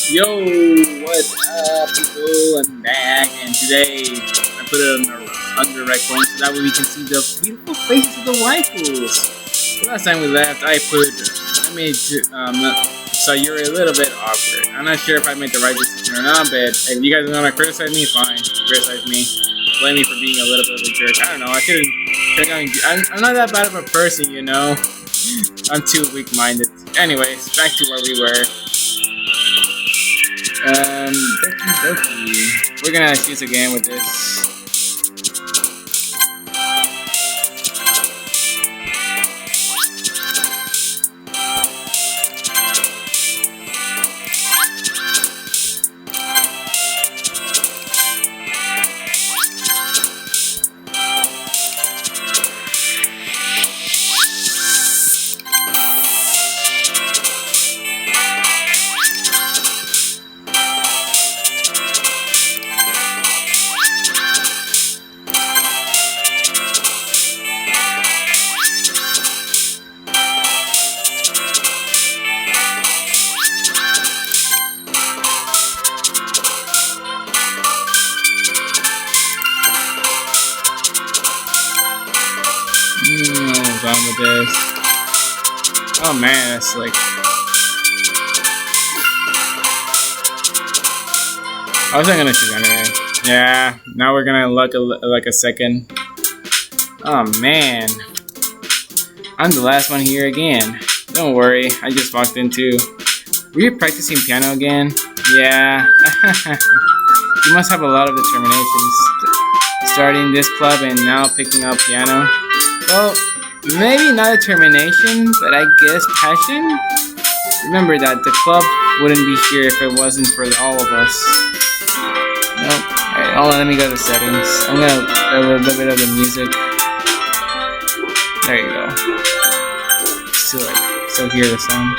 Yo, what up, people? I'm back, and today I put it on the right point so that way we can see the beautiful faces of the waifus. The last time we left, I made Sayori a little bit awkward. I'm not sure if I made the right decision or not, but if you guys want to criticize me, fine. Criticize me. Blame me for being a little bit of a jerk. I don't know. I couldn't. I'm not that bad of a person, you know. I'm too weak-minded. Anyways, back to where we were. Doki Doki. We're gonna choose again with this. Done with this. Oh man, it's like I wasn't gonna choose anyway. Yeah, now we're gonna look like a second. Oh man, I'm the last one here again. Don't worry, I just walked in too. Were you practicing piano again? Yeah. You must have a lot of determination. Starting this club and now picking up piano. Well, maybe not determination, but I guess passion? Remember that the club wouldn't be here if it wasn't for all of us. Nope. Alright, hold on, let me go to the settings. I'm gonna add a little bit of the music. There you go. Still hear the sound.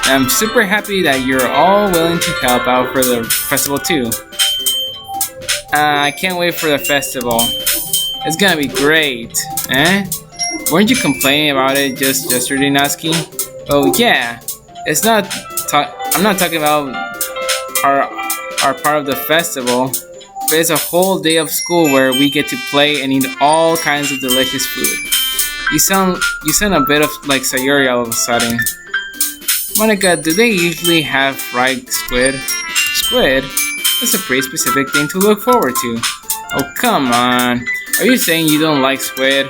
I'm super happy that you're all willing to help out for the festival too. I can't wait for the festival. It's gonna be great, eh? Weren't you complaining about it just yesterday, Natsuki? Oh yeah, it's not. I'm not talking about our part of the festival, but it's a whole day of school where we get to play and eat all kinds of delicious food. You sound a bit of like Sayori all of a sudden. Monika, do they usually have fried squid? Squid? That's a pretty specific thing to look forward to. Oh, come on. Are you saying you don't like squid?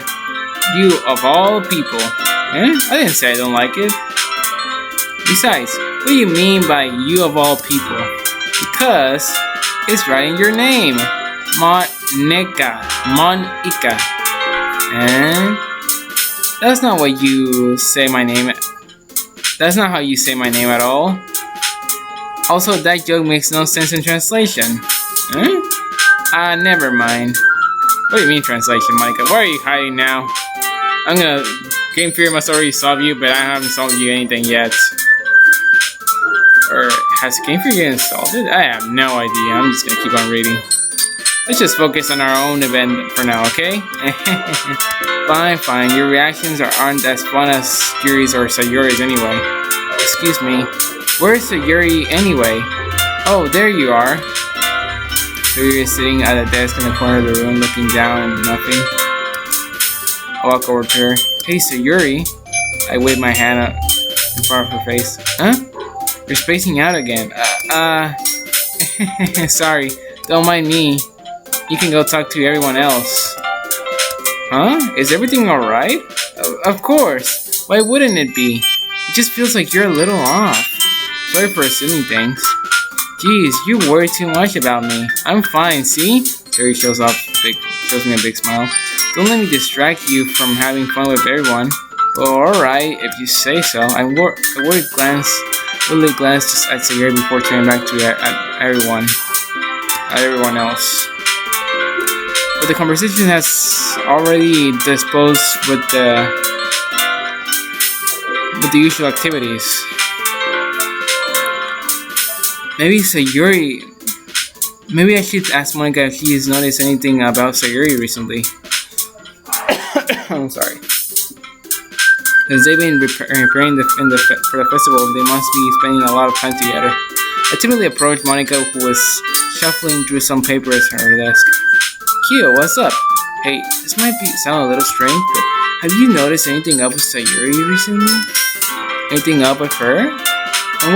You of all people. Eh? I didn't say I don't like it. Besides, what do you mean by you of all people? Because it's right in your name. Monika. Monika. And that's not what you say my name. That's not how you say my name at all. Also, that joke makes no sense in translation. Eh? Never mind. What do you mean translation, Monika? Why are you hiding now? I'm gonna... Game Fear must already solve you, but I haven't solved you anything yet. Or, has Game Fear getting solved? I have no idea. I'm just gonna keep on reading. Let's just focus on our own event for now, okay? Fine. Your reactions aren't as fun as Yuri's or Sayori's anyway. Excuse me. Where's Yuri anyway? Oh, there you are. Yuri is sitting at a desk in the corner of the room looking down and nothing. I walk over to her. Hey, Yuri. I wave my hand up in front of her face. Huh? You're spacing out again. Sorry. Don't mind me. You can go talk to everyone else. Huh? Is everything alright? Of course. Why wouldn't it be? It just feels like you're a little off. Sorry for assuming things. Jeez, you worry too much about me. I'm fine, see? Yuri shows me a big smile. Don't let me distract you from having fun with everyone. Well, alright, if you say so. I would glance just at Sayori before turning back to everyone else. But the conversation has already disposed with the usual activities. Maybe Sayori... Maybe I should ask Monika if he has noticed anything about Sayori recently. I'm sorry. Since they've been preparing for the festival, they must be spending a lot of time together. I timidly approached Monika, who was shuffling through some papers on her desk. Kyo, what's up? Hey, this might sound a little strange, but have you noticed anything up with Sayori recently? Anything up with her? And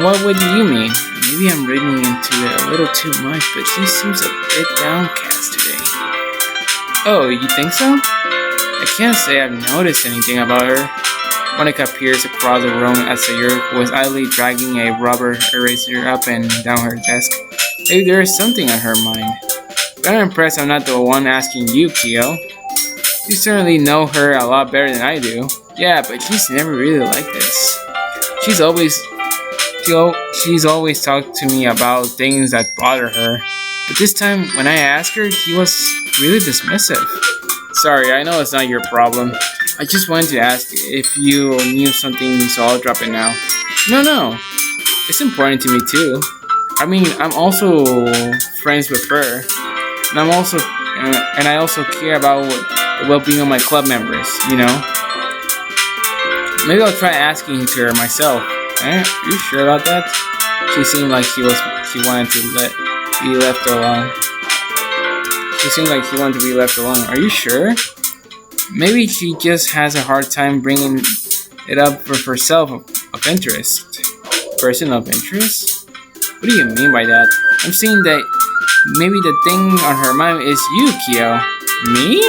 what would you mean? Maybe I'm reading into it a little too much, but she seems a bit downcast today. Oh, you think so? I can't say I've noticed anything about her. Monika peers across the room at Sayori, who was idly dragging a rubber eraser up and down her desk. Maybe there is something on her mind. But I'm impressed I'm not the one asking you, Kyo. You certainly know her a lot better than I do. Yeah, but she's never really like this. She's always talked to me about things that bother her. But this time, when I asked her, she was really dismissive. Sorry, I know it's not your problem. I just wanted to ask if you knew something, so I'll drop it now. No. It's important to me too. I mean, I'm also friends with her. And I also care about the well-being of my club members, you know? Maybe I'll try asking to her myself. Are you sure about that? She seemed like she wanted to be left alone. She seemed like she wanted to be left alone. Are you sure? Maybe she just has a hard time bringing it up for herself of interest. Person of interest? What do you mean by that? I'm saying that maybe the thing on her mind is you, Kyo. Me?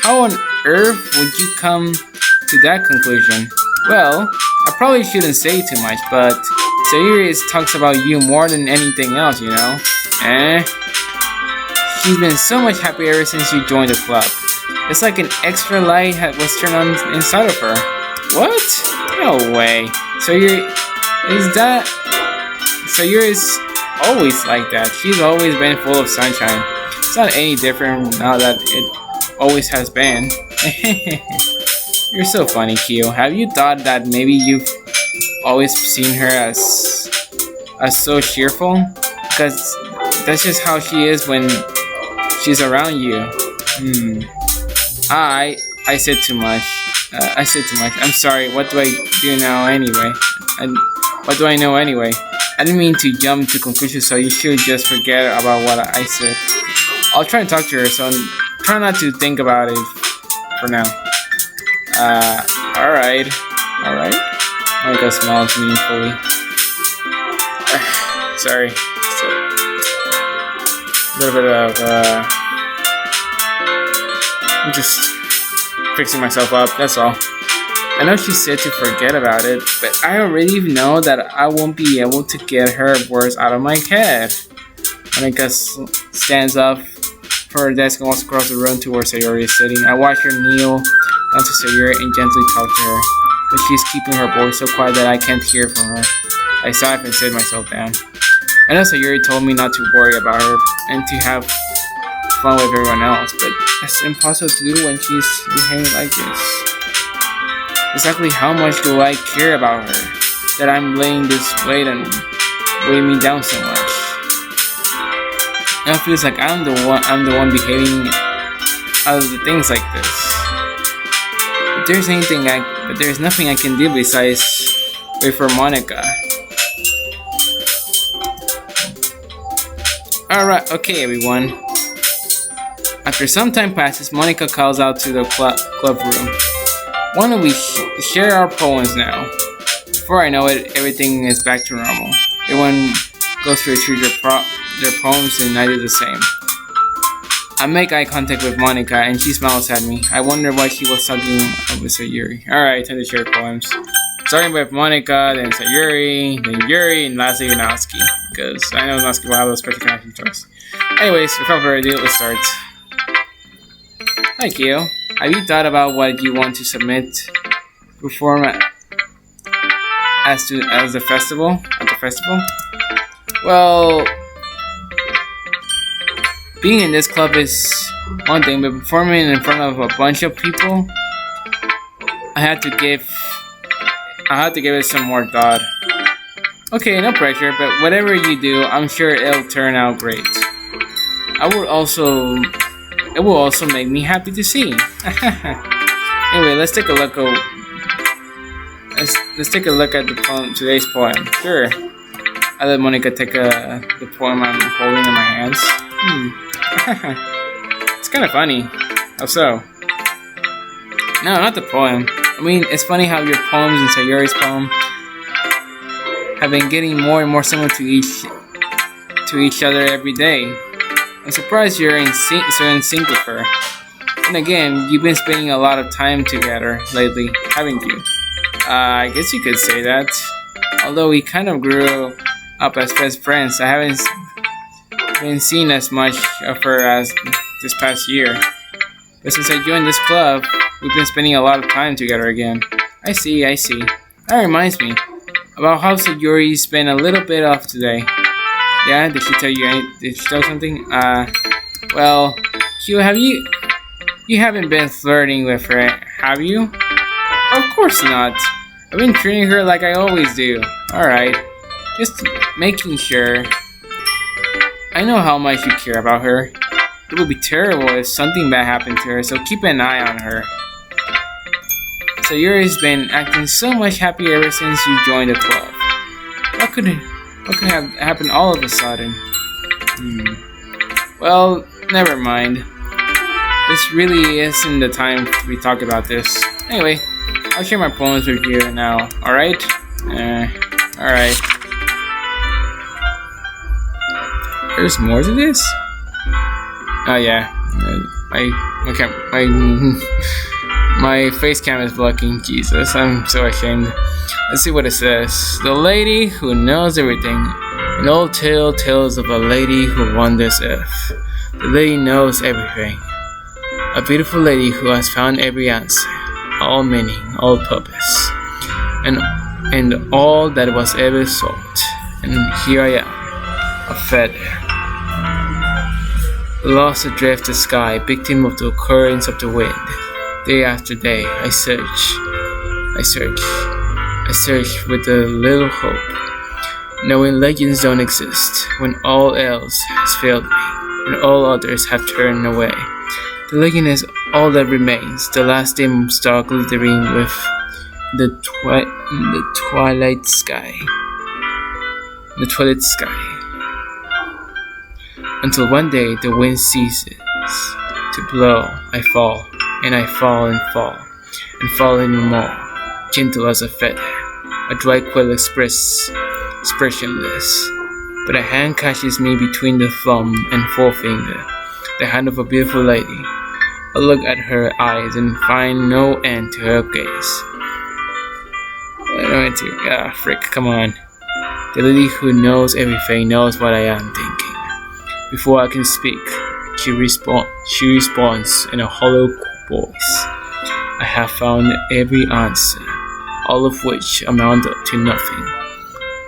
How on earth would you come to that conclusion? Well, I probably shouldn't say too much, but Sayori talks about you more than anything else, you know? She's been so much happier ever since you joined the club. It's like an extra light was turned on inside of her. What? No way. Sayori is always like that. She's always been full of sunshine. It's not any different now that it always has been. You're so funny, Kyo. Have you thought that maybe you've always seen her as so cheerful? Because that's just how she is when she's around you. I said too much. I'm sorry. What do I do now anyway? What do I know anyway? I didn't mean to jump to conclusions, so you should just forget about what I said. I'll try and talk to her, so try not to think about it for now. Alright. Monika smiles meaningfully. Sorry. Just a little bit of, I'm just fixing myself up, that's all. I know she said to forget about it, but I already know that I won't be able to get her words out of my head. Monika stands up from her desk and walks across the room to where Sayori is sitting. I watch her kneel down to Sayori and gently talk to her, but she's keeping her voice so quiet that I can't hear from her. I sigh and sit myself down. I know Sayori told me not to worry about her and to have fun with everyone else, but it's impossible to do when she's behaving like this. Exactly how much do I care about her that I'm laying this weight and weighing me down so much? Now it feels like I'm the one behaving out of the things like this. But there's nothing I can do besides wait for Monika. Alright, okay everyone. After some time passes, Monika calls out to the club room. Why don't we share our poems now? Before I know it, everything is back to normal. Everyone goes to retrieve their poems and I do the same. I make eye contact with Monika and she smiles at me. I wonder why she was talking with Sayori. Alright, time to share poems. Starting with Monika, then Sayori, then Yuri, and lastly Natsuki. Because I know Natsuki will have a special connection to us. Anyways, without further ado, let's start. Hi Kyo. Have you thought about what you want to submit perform at the festival? Well, being in this club is one thing, but performing in front of a bunch of people, I had to give it some more thought. Okay, no pressure, but whatever you do, I'm sure it'll turn out great. It will also make me happy to see. Anyway, let's take a look let's take a look at the poem, today's poem. Sure. I let Monika take the poem I'm holding in my hands. It's kind of funny. How so? No, not the poem. I mean, it's funny how your poems and Sayori's poem have been getting more and more similar to each other every day. I'm surprised you're so in sync with her. And again, you've been spending a lot of time together lately, haven't you? I guess you could say that. Although we kind of grew up as best friends, I haven't been seeing as much of her as this past year. But since I joined this club, we've been spending a lot of time together again. I see. That reminds me about how Sayori's been a little bit off today. Yeah, did she tell you did she tell something? Well, Q, you haven't been flirting with her, have you? Of course not. I've been treating her like I always do. Alright, just making sure. I know how much you care about her. It would be terrible if something bad happened to her, so keep an eye on her. So Yuri's been acting so much happier ever since you joined the club. What could have happened all of a sudden? Well, never mind. This really isn't the time we talk about this. Anyway, I'll share my poems with you now, alright? Alright. There's more to this? Oh yeah. My face cam is blocking. Jesus, I'm so ashamed. Let's see what it says. The lady who knows everything. An old tale tells of a lady who wonders if the lady knows everything. A beautiful lady who has found every answer, all meaning, all purpose, and all that was ever sought. And here I am, a feather, lost adrift the sky, victim of the currents of the wind. Day after day, I search with a little hope, knowing legends don't exist when all else has failed me and all others have turned away. The legend is all that remains, the last dim star glittering with the twilight sky. Until one day the wind ceases to blow, I fall, and I fall and fall, and fall even more, gentle as a feather, a dry quill expressionless. But a hand catches me between the thumb and forefinger, the hand of a beautiful lady. I look at her eyes and find no end to her gaze. Come on. The lady who knows everything knows what I am thinking. Before I can speak, she responds in a hollow voice. I have found every answer, all of which amount to nothing.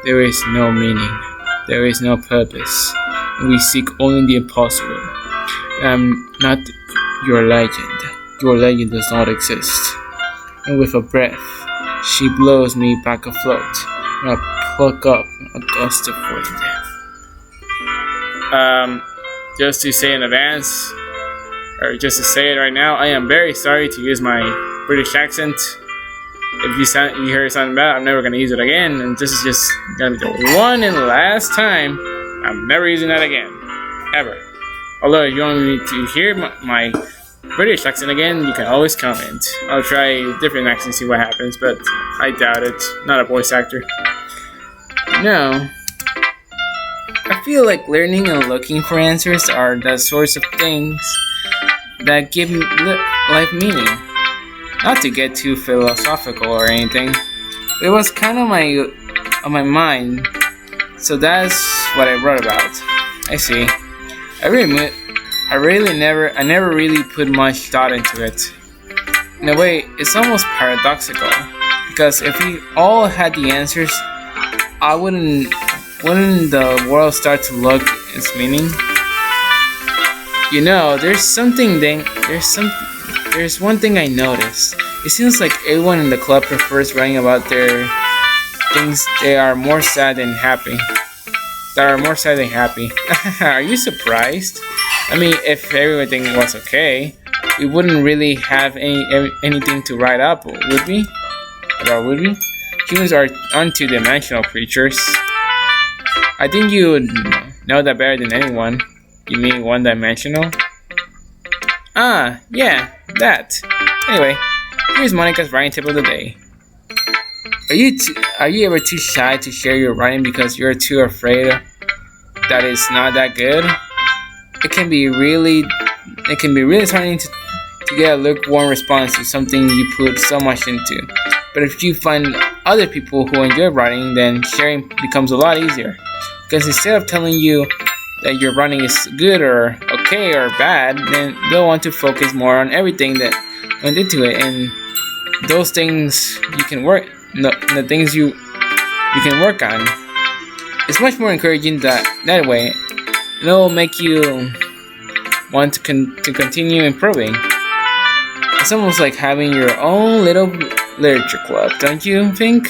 There is no meaning, there is no purpose, and we seek only the impossible. I am not your legend. Your legend does not exist. And with a breath, she blows me back afloat, and I pluck up a gust of wind. Just to say in advance, or just to say it right now, I am very sorry to use my British accent. If you hear it sounding bad, I'm never going to use it again, and this is just going to be the one and last time. I'm never using that again. Ever. Although if you want me to hear my British accent again, you can always comment. I'll try different accents and see what happens, but I doubt it. Not a voice actor. No. I feel like learning and looking for answers are the sorts of things that give life meaning. Not to get too philosophical or anything, but it was kind of on my mind, so that's what I wrote about. I see. I never really put much thought into it. In a way, it's almost paradoxical, because if we all had the answers, wouldn't the world start to look its meaning? You know, there's one thing I noticed. It seems like everyone in the club prefers writing about their things they are more sad than happy. Are you surprised? I mean, if everything was okay, we wouldn't really have anything to write up, would we? humans are undimensional creatures. I think you would know that better than anyone. You mean one-dimensional? Ah, yeah, that. Anyway, here's Monika's writing tip of the day. Are you ever too shy to share your writing because you're too afraid that it's not that good? It can be really disheartening to get a lukewarm response to something you put so much into. But if you find other people who enjoy writing, then sharing becomes a lot easier. Because instead of telling you that your writing is good or okay or bad, then they'll want to focus more on everything that went into it, and those things you can work, the things you can work on. It's much more encouraging that way. And it'll make you want to continue improving. It's almost like having your own little literature club, don't you think?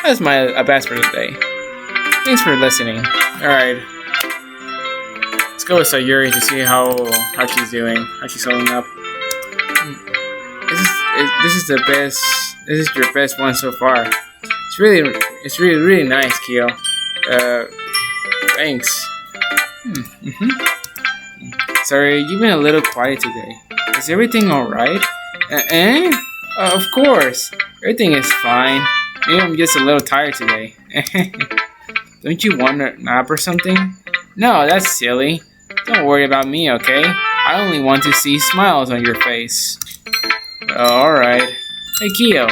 That's my advice for today. Thanks for listening. Alright. Let's go with Sayori to see how she's doing, how she's holding up. This is the best. This is your best one so far. It's really nice, Kyo. Thanks. Sorry, you've been a little quiet today. Is everything alright? Of course. Everything is fine. Maybe I'm just a little tired today. Don't you want a nap or something? No, that's silly. Don't worry about me, okay? I only want to see smiles on your face. Alright. Hey, Kyo.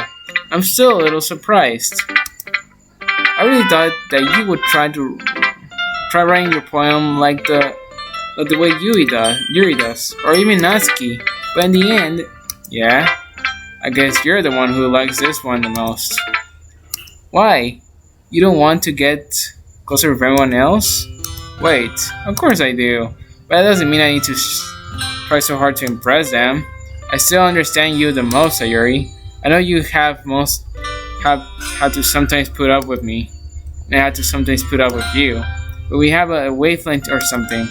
I'm still a little surprised. I really thought that you would try writing your poem like the way Yuri does, or even Natsuki. But in the end, yeah, I guess you're the one who likes this one the most. Why? You don't want to get closer with everyone else? Wait, of course I do. But that doesn't mean I need to try so hard to impress them. I still understand you the most, Sayori. I know you have to sometimes put up with me, and I have to sometimes put up with you. But we have a wavelength or something.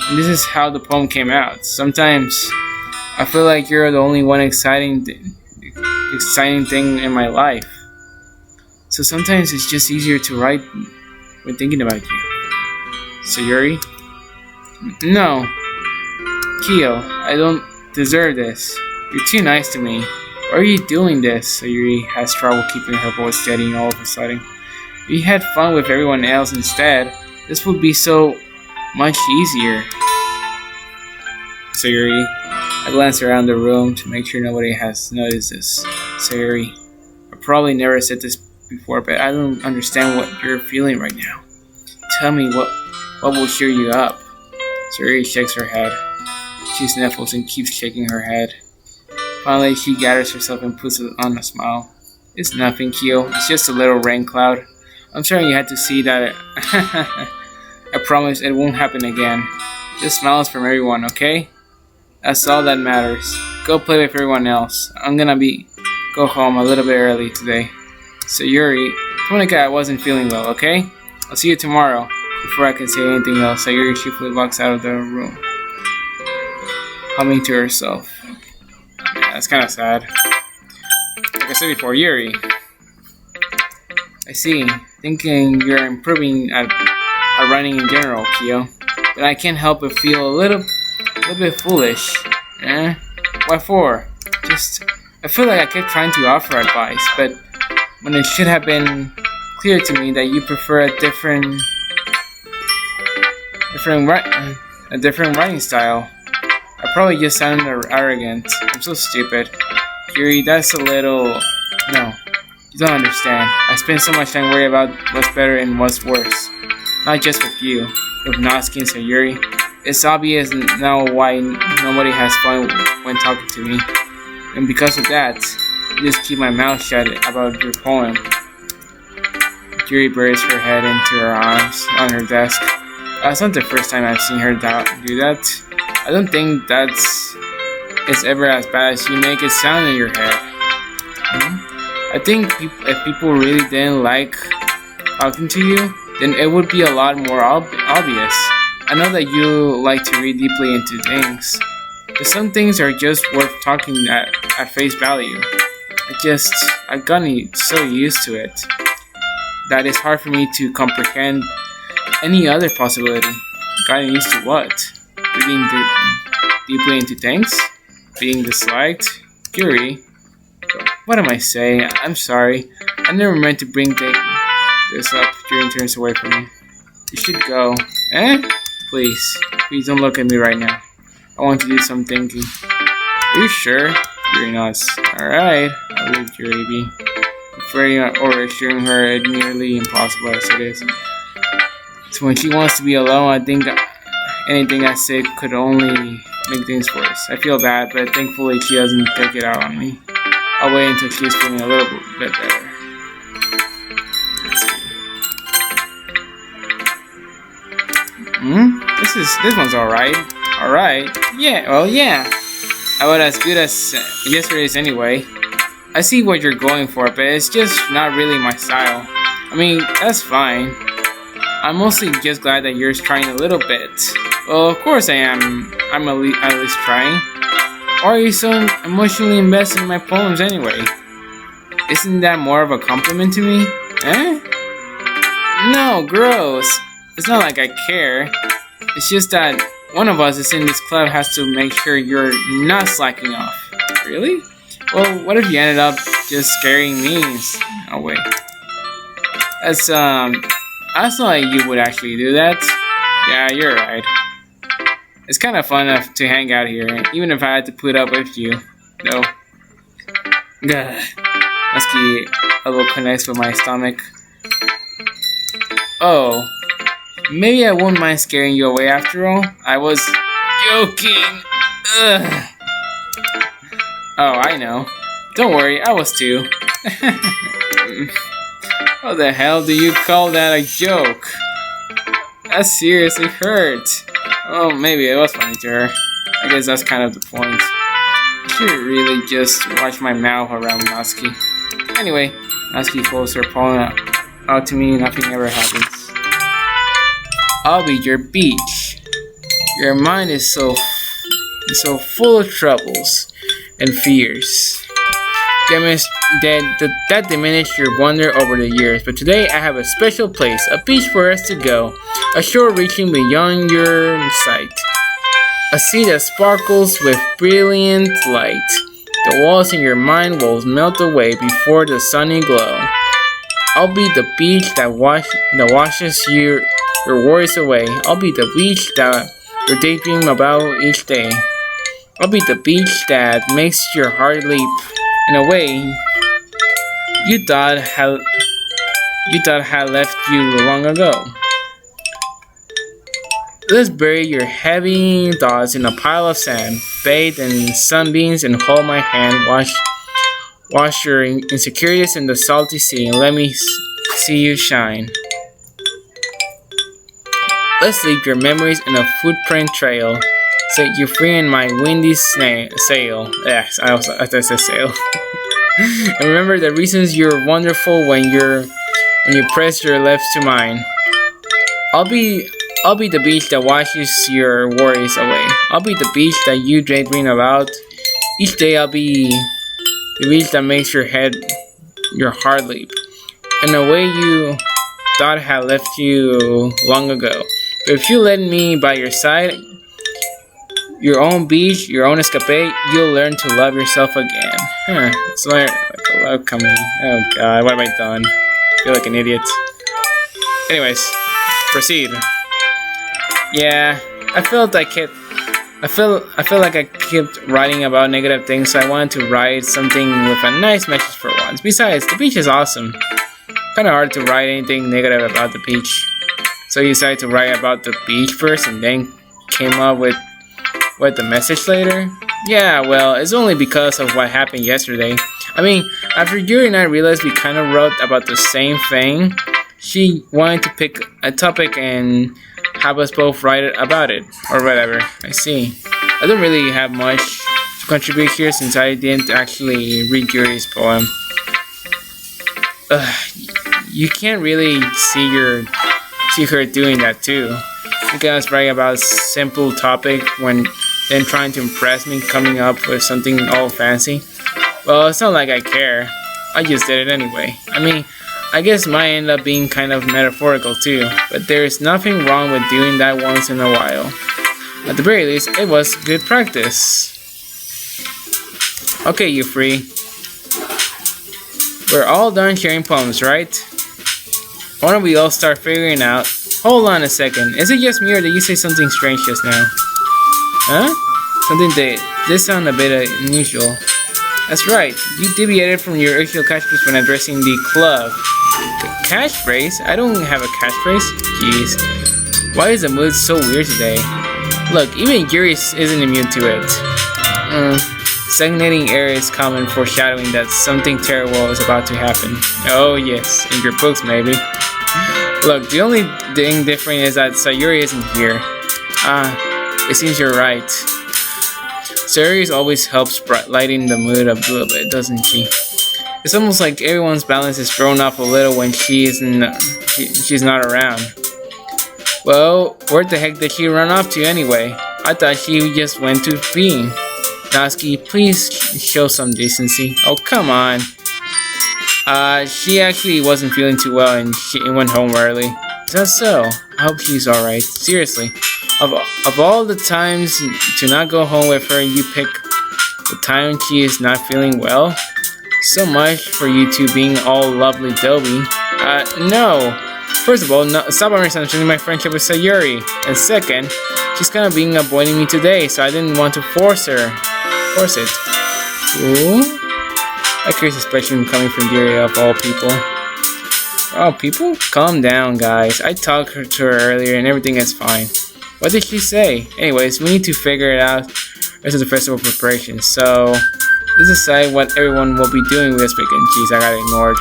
And this is how the poem came out. Sometimes I feel like you're the only one exciting thing in my life. So sometimes it's just easier to write when thinking about you. Sayori? No. Kyo, I don't deserve this. You're too nice to me. Why are you doing this? Sayori has trouble keeping her voice steady all of a sudden. If you had fun with everyone else instead, this would be so much easier. Sayori, I glance around the room to make sure nobody has noticed this. Sayori, I probably never said this before, but I don't understand what you're feeling right now. Tell me what will cheer you up. Sayori shakes her head. She sniffles and keeps shaking her head. Finally, she gathers herself and puts on a smile. It's nothing, Kyo. It's just a little rain cloud. I'm sorry you had to see that. I promise it won't happen again. Just smiles from everyone, okay? That's all that matters. Go play with everyone else. I'm gonna go home a little bit early today. So Yuri, Monika, I wasn't feeling well, okay? I'll see you tomorrow. Before I can say anything else, Sayori cheerfully walks out of the room, humming to herself. Yeah, that's kind of sad. Like I said before, Yuri. I see. Thinking you're improving at writing in general, Kyo. But I can't help but feel a little bit foolish. What for? I feel like I kept trying to offer advice, but when it should have been clear to me that you prefer a different writing style. I probably just sounded arrogant. I'm so stupid. Yuri, that's a little... No, you don't understand. I spend so much time worrying about what's better and what's worse. Not just with you, with Natsuki and Sayori. It's obvious now why nobody has fun when talking to me. And because of that, I just keep my mouth shut about your poem. Yuri buries her head into her arms on her desk. That's not the first time I've seen her do that. I don't think it's ever as bad as you make it sound in your head. I think if people really didn't like talking to you, then it would be a lot more obvious. I know that you like to read deeply into things, but some things are just worth talking at face value. I've gotten so used to it that it's hard for me to comprehend any other possibility. Gotten used to what? Reading deeply into things? Being disliked? Yuri? What am I saying? I'm sorry. I never meant to bring this up. Yuri turns away from me. You should go. Eh? Please don't look at me right now. I want to do some thinking. Are you sure? Yuri nods. Alright, I'll leave Yuri be. Preferring or reassuring her is nearly impossible as it is. So when she wants to be alone, I think anything I say could only make things worse. I feel bad, but thankfully she doesn't take it out on me. I'll wait until she's feeling a little bit better. Let's see. This one's alright. Alright. Yeah, well yeah. I was as good as yesterday's anyway. I see what you're going for, but it's just not really my style. I mean, that's fine. I'm mostly just glad that you're trying a little bit. Well, of course I am. I'm at least trying. Why are you so emotionally invested in my poems anyway? Isn't that more of a compliment to me? Eh? No, gross. It's not like I care. It's just that one of us is in this club has to make sure you're not slacking off. Really? Well, what if you ended up just scaring me? Oh wait. That's not like you would actually do that. Yeah, you're right. It's kind of fun to hang out here, even if I had to put up with you. No. Natsuki a little connects with my stomach. Oh. Maybe I won't mind scaring you away after all. I was joking. Ugh. Oh, I know. Don't worry, I was too. What the hell do you call that a joke? That seriously hurt. Oh, maybe it was funny to her. I guess that's kind of the point. I should really just watch my mouth around Natsuki. Anyway, Natsuki pulls her palm out to me. Nothing ever happens. I'll be your beach. Your mind is so full of troubles and fears. That diminished your wonder over the years, but today I have a special place, a beach for us to go, a shore reaching beyond your sight, a sea that sparkles with brilliant light. The walls in your mind will melt away before the sunny glow. I'll be the beach that washes your worries away. I'll be the beach that you daydream about each day. I'll be the beach that makes your heart leap in a way you thought had left you long ago. Let's bury your heavy thoughts in a pile of sand, bathe in sunbeams and hold my hand. Wash your insecurities in the salty sea and let me see you shine. Let's leave your memories in a footprint trail. Set you free in my windy sail. Yes, I said sail. And remember the reasons you're wonderful when you press your lips to mine. I'll be the beach that washes your worries away. I'll be the beach that you daydream about. Each day I'll be the beach that makes your heart leap in a way you thought had left you long ago. But if you let me by your side, your own beach, your own escape, you'll learn to love yourself again. It's like a love comedy. Oh god, what have I done? I feel like an idiot. Anyways, proceed. Yeah, I feel like I kept writing about negative things, so I wanted to write something with a nice message for once. Besides, the beach is awesome. Kind of hard to write anything negative about the beach. So you decided to write about the beach first and then came up with the message later? Yeah, well, it's only because of what happened yesterday. I mean, after Yuri and I realized we kind of wrote about the same thing, she wanted to pick a topic and have us both write about it, or whatever. I see. I don't really have much to contribute here since I didn't actually read Yuri's poem. You can't really see her doing that too. You guys write about a simple topic when then trying to impress me, coming up with something all fancy. Well, it's not like I care. I just did it anyway. I mean, I guess mine ended up being kind of metaphorical too, but there's nothing wrong with doing that once in a while. At the very least, it was good practice. Okay, you free. We're all done sharing poems, right? Why don't we all start figuring out... Hold on a second. Is it just me or did you say something strange just now? Huh? Something that this sounded a bit unusual. That's right. You deviated from your original catchphrase when addressing the club. Catchphrase? I don't have a catchphrase? Jeez. Why is the mood so weird today? Look, even Yuri isn't immune to it. Stagnating air is common foreshadowing that something terrible is about to happen. Oh yes, in your books maybe. Look, the only thing different is that Sayori isn't here. It seems you're right. Sayori always helps lighten the mood a little bit, doesn't she? It's almost like everyone's balance is thrown off a little when she's not around. Well, where the heck did she run off to anyway? I thought she just went to pee. Natsuki, please show some decency. Oh, come on. She actually wasn't feeling too well and she went home early. Is that so? I hope she's alright. Seriously. Of all the times to not go home with her, you pick the time she is not feeling well? So much for you two being all lovely Dobby. No. First of all, stop misunderstanding my friendship with Sayori. And second, she's kind of being avoiding me today, so I didn't want to force it. Ooh? A curious expression coming from Yuri of all people. Oh, people? Calm down, guys. I talked to her earlier and everything is fine. What did she say? Anyways, we need to figure it out as the festival preparations, so let's decide what everyone will be doing this weekend. Jeez, I got ignored.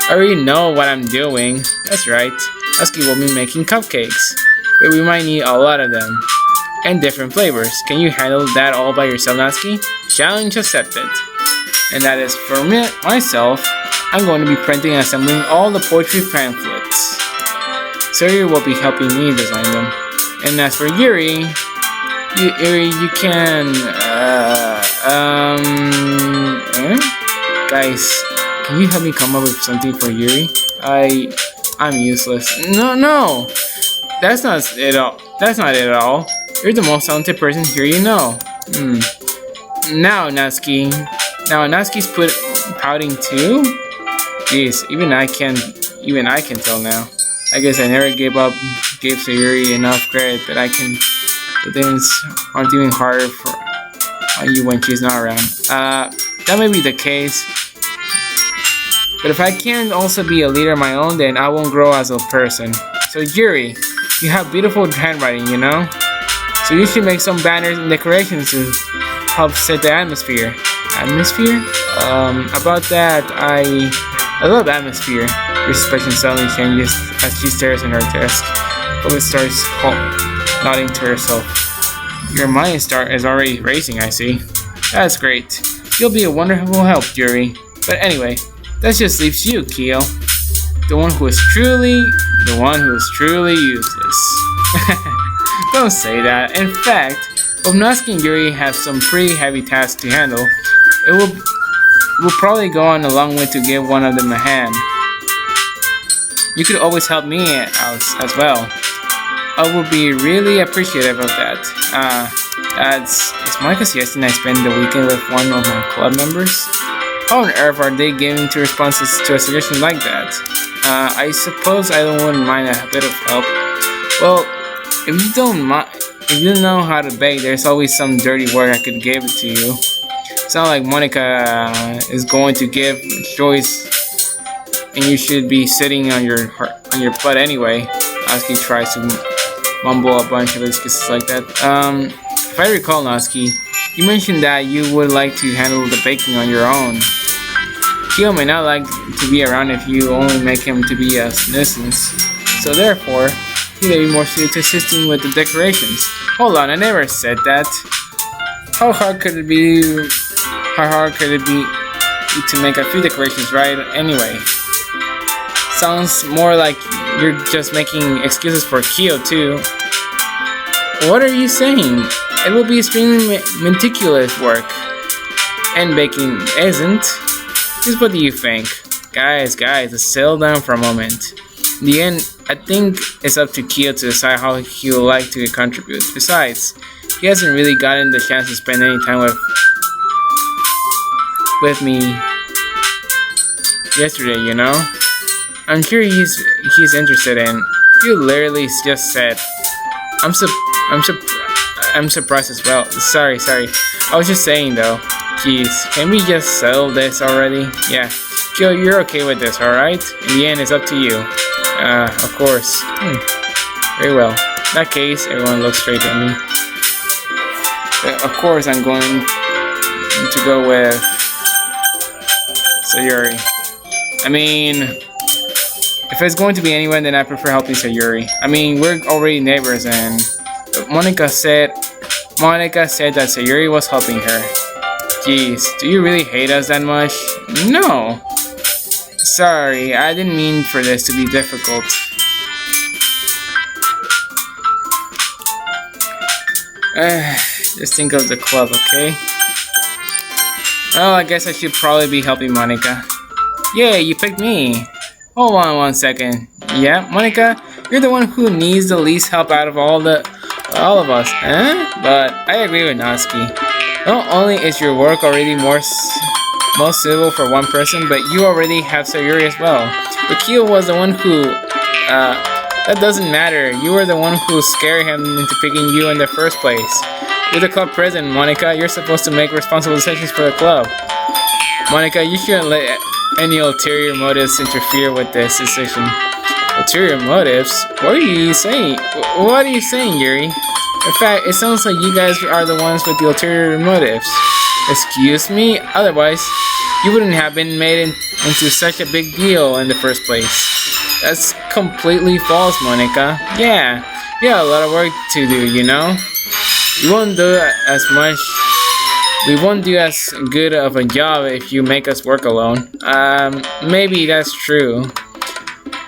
I already know what I'm doing. That's right. Natsuki will be making cupcakes, but we might need a lot of them. And different flavors. Can you handle that all by yourself, Natsuki? Challenge accepted. And that is for me, myself. I'm going to be printing and assembling all the poetry pamphlets. Sayori will be helping me design them. And as for Yuri, you can, guys, can you help me come up with something for Yuri? I'm useless. No, that's not it all. That's not it at all. You're the most talented person here you know. Now, Natsuki. Now, Natsuki's pouting too? Jeez, even I can tell now. I guess I never gave Sayori enough credit that I can. The things aren't even harder on you when she's not around. That may be the case. But if I can't also be a leader of my own, then I won't grow as a person. So Yuri, you have beautiful handwriting, you know? So you should make some banners and decorations to help set the atmosphere. Atmosphere? About that, I love atmosphere. Your expression suddenly changes as she stares at her desk. But starts nodding to herself. Your mind is already racing, I see. That's great. You'll be a wonderful help, Yuri. But anyway, that just leaves you, Kyo. The one who is truly useless. Don't say that. In fact, both Natsuki and Yuri have some pretty heavy tasks to handle. It will probably go on a long way to give one of them a hand. You could always help me out as well. I would be really appreciative of that. Is Monika suggesting I spend the weekend with one of my club members? How on earth are they giving two responses to a suggestion like that? I suppose I wouldn't mind a bit of help. Well, if you don't know how to bake, there's always some dirty work I could give it to you. It's not like Monika is going to give choice, and you should be sitting on your butt anyway. Natsuki tries to mumble a bunch of excuses like that. If I recall, Natsuki, you mentioned that you would like to handle the baking on your own. Kyo may not like to be around if you only make him to be a nuisance. So therefore, he may be more suited to assisting with the decorations. Hold on, I never said that. How hard could it be to make a few decorations right anyway? Sounds more like you're just making excuses for Kyo too. What are you saying? It will be extremely meticulous work. and baking isn't. Just what do you think? Guys, let's settle down for a moment. In the end, I think it's up to Kyo to decide how he would like to contribute. Besides, he hasn't really gotten the chance to spend any time with me yesterday, you know? I'm sure he's interested in. You literally just said, I'm surprised as well. Sorry. I was just saying though. Jeez, can we just settle this already? Yeah. Kyo, you're okay with this, alright? In the end, it's up to you. Of course. Very well. In that case, everyone looks straight at me. Of course, I'm going to go with Sayori. I mean, if it's going to be anyone, then I prefer helping Sayori. I mean, we're already neighbors, and Monika said that Sayori was helping her. Jeez, do you really hate us that much? No. Sorry, I didn't mean for this to be difficult. Just think of the club, okay? Well, I guess I should probably be helping Monika. Yay, you picked me! Hold on 1 second. Yeah, Monika, you're the one who needs the least help out of all of us, eh? But I agree with Natsuki. Not only is your work already most suitable for one person, but you already have Sayori as well. But Kyo was the one who, that doesn't matter. You were the one who scared him into picking you in the first place. You're the club president, Monika. You're supposed to make responsible decisions for the club. Monika, you shouldn't let any ulterior motives interfere with this decision. Ulterior motives? What are you saying? What are you saying, Yuri? In fact, it sounds like you guys are the ones with the ulterior motives. Excuse me? Otherwise, you wouldn't have been made into such a big deal in the first place. That's completely false, Monika. Yeah, you have a lot of work to do, you know? We won't do as good of a job if you make us work alone. Maybe that's true.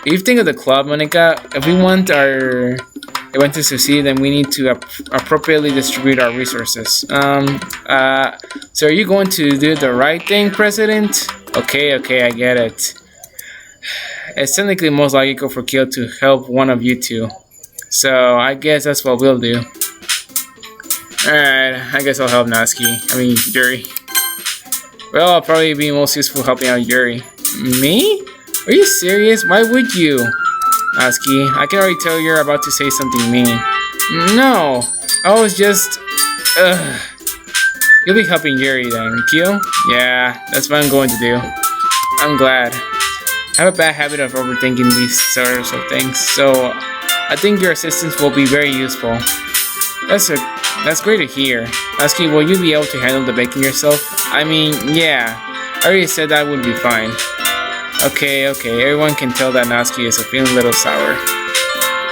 If you think of the club, Monika, if we want to succeed, then we need to appropriately distribute our resources. So are you going to do the right thing, President? Okay, I get it. It's technically most logical for Kyo to help one of you two. So I guess that's what we'll do. Alright, I guess I'll help Yuri. Well, I'll probably be most useful helping out Yuri. Me? Are you serious? Why would you? Natsuki, I can already tell you're about to say something mean. No, I was just... You'll be helping Yuri then, Kyo? Yeah, that's what I'm going to do. I'm glad. I have a bad habit of overthinking these sorts of things, so I think your assistance will be very useful. That's great to hear. Natsuki, will you be able to handle the baking yourself? I mean, yeah. I already said that would be fine. Okay. Everyone can tell that Natsuki is feeling a little sour.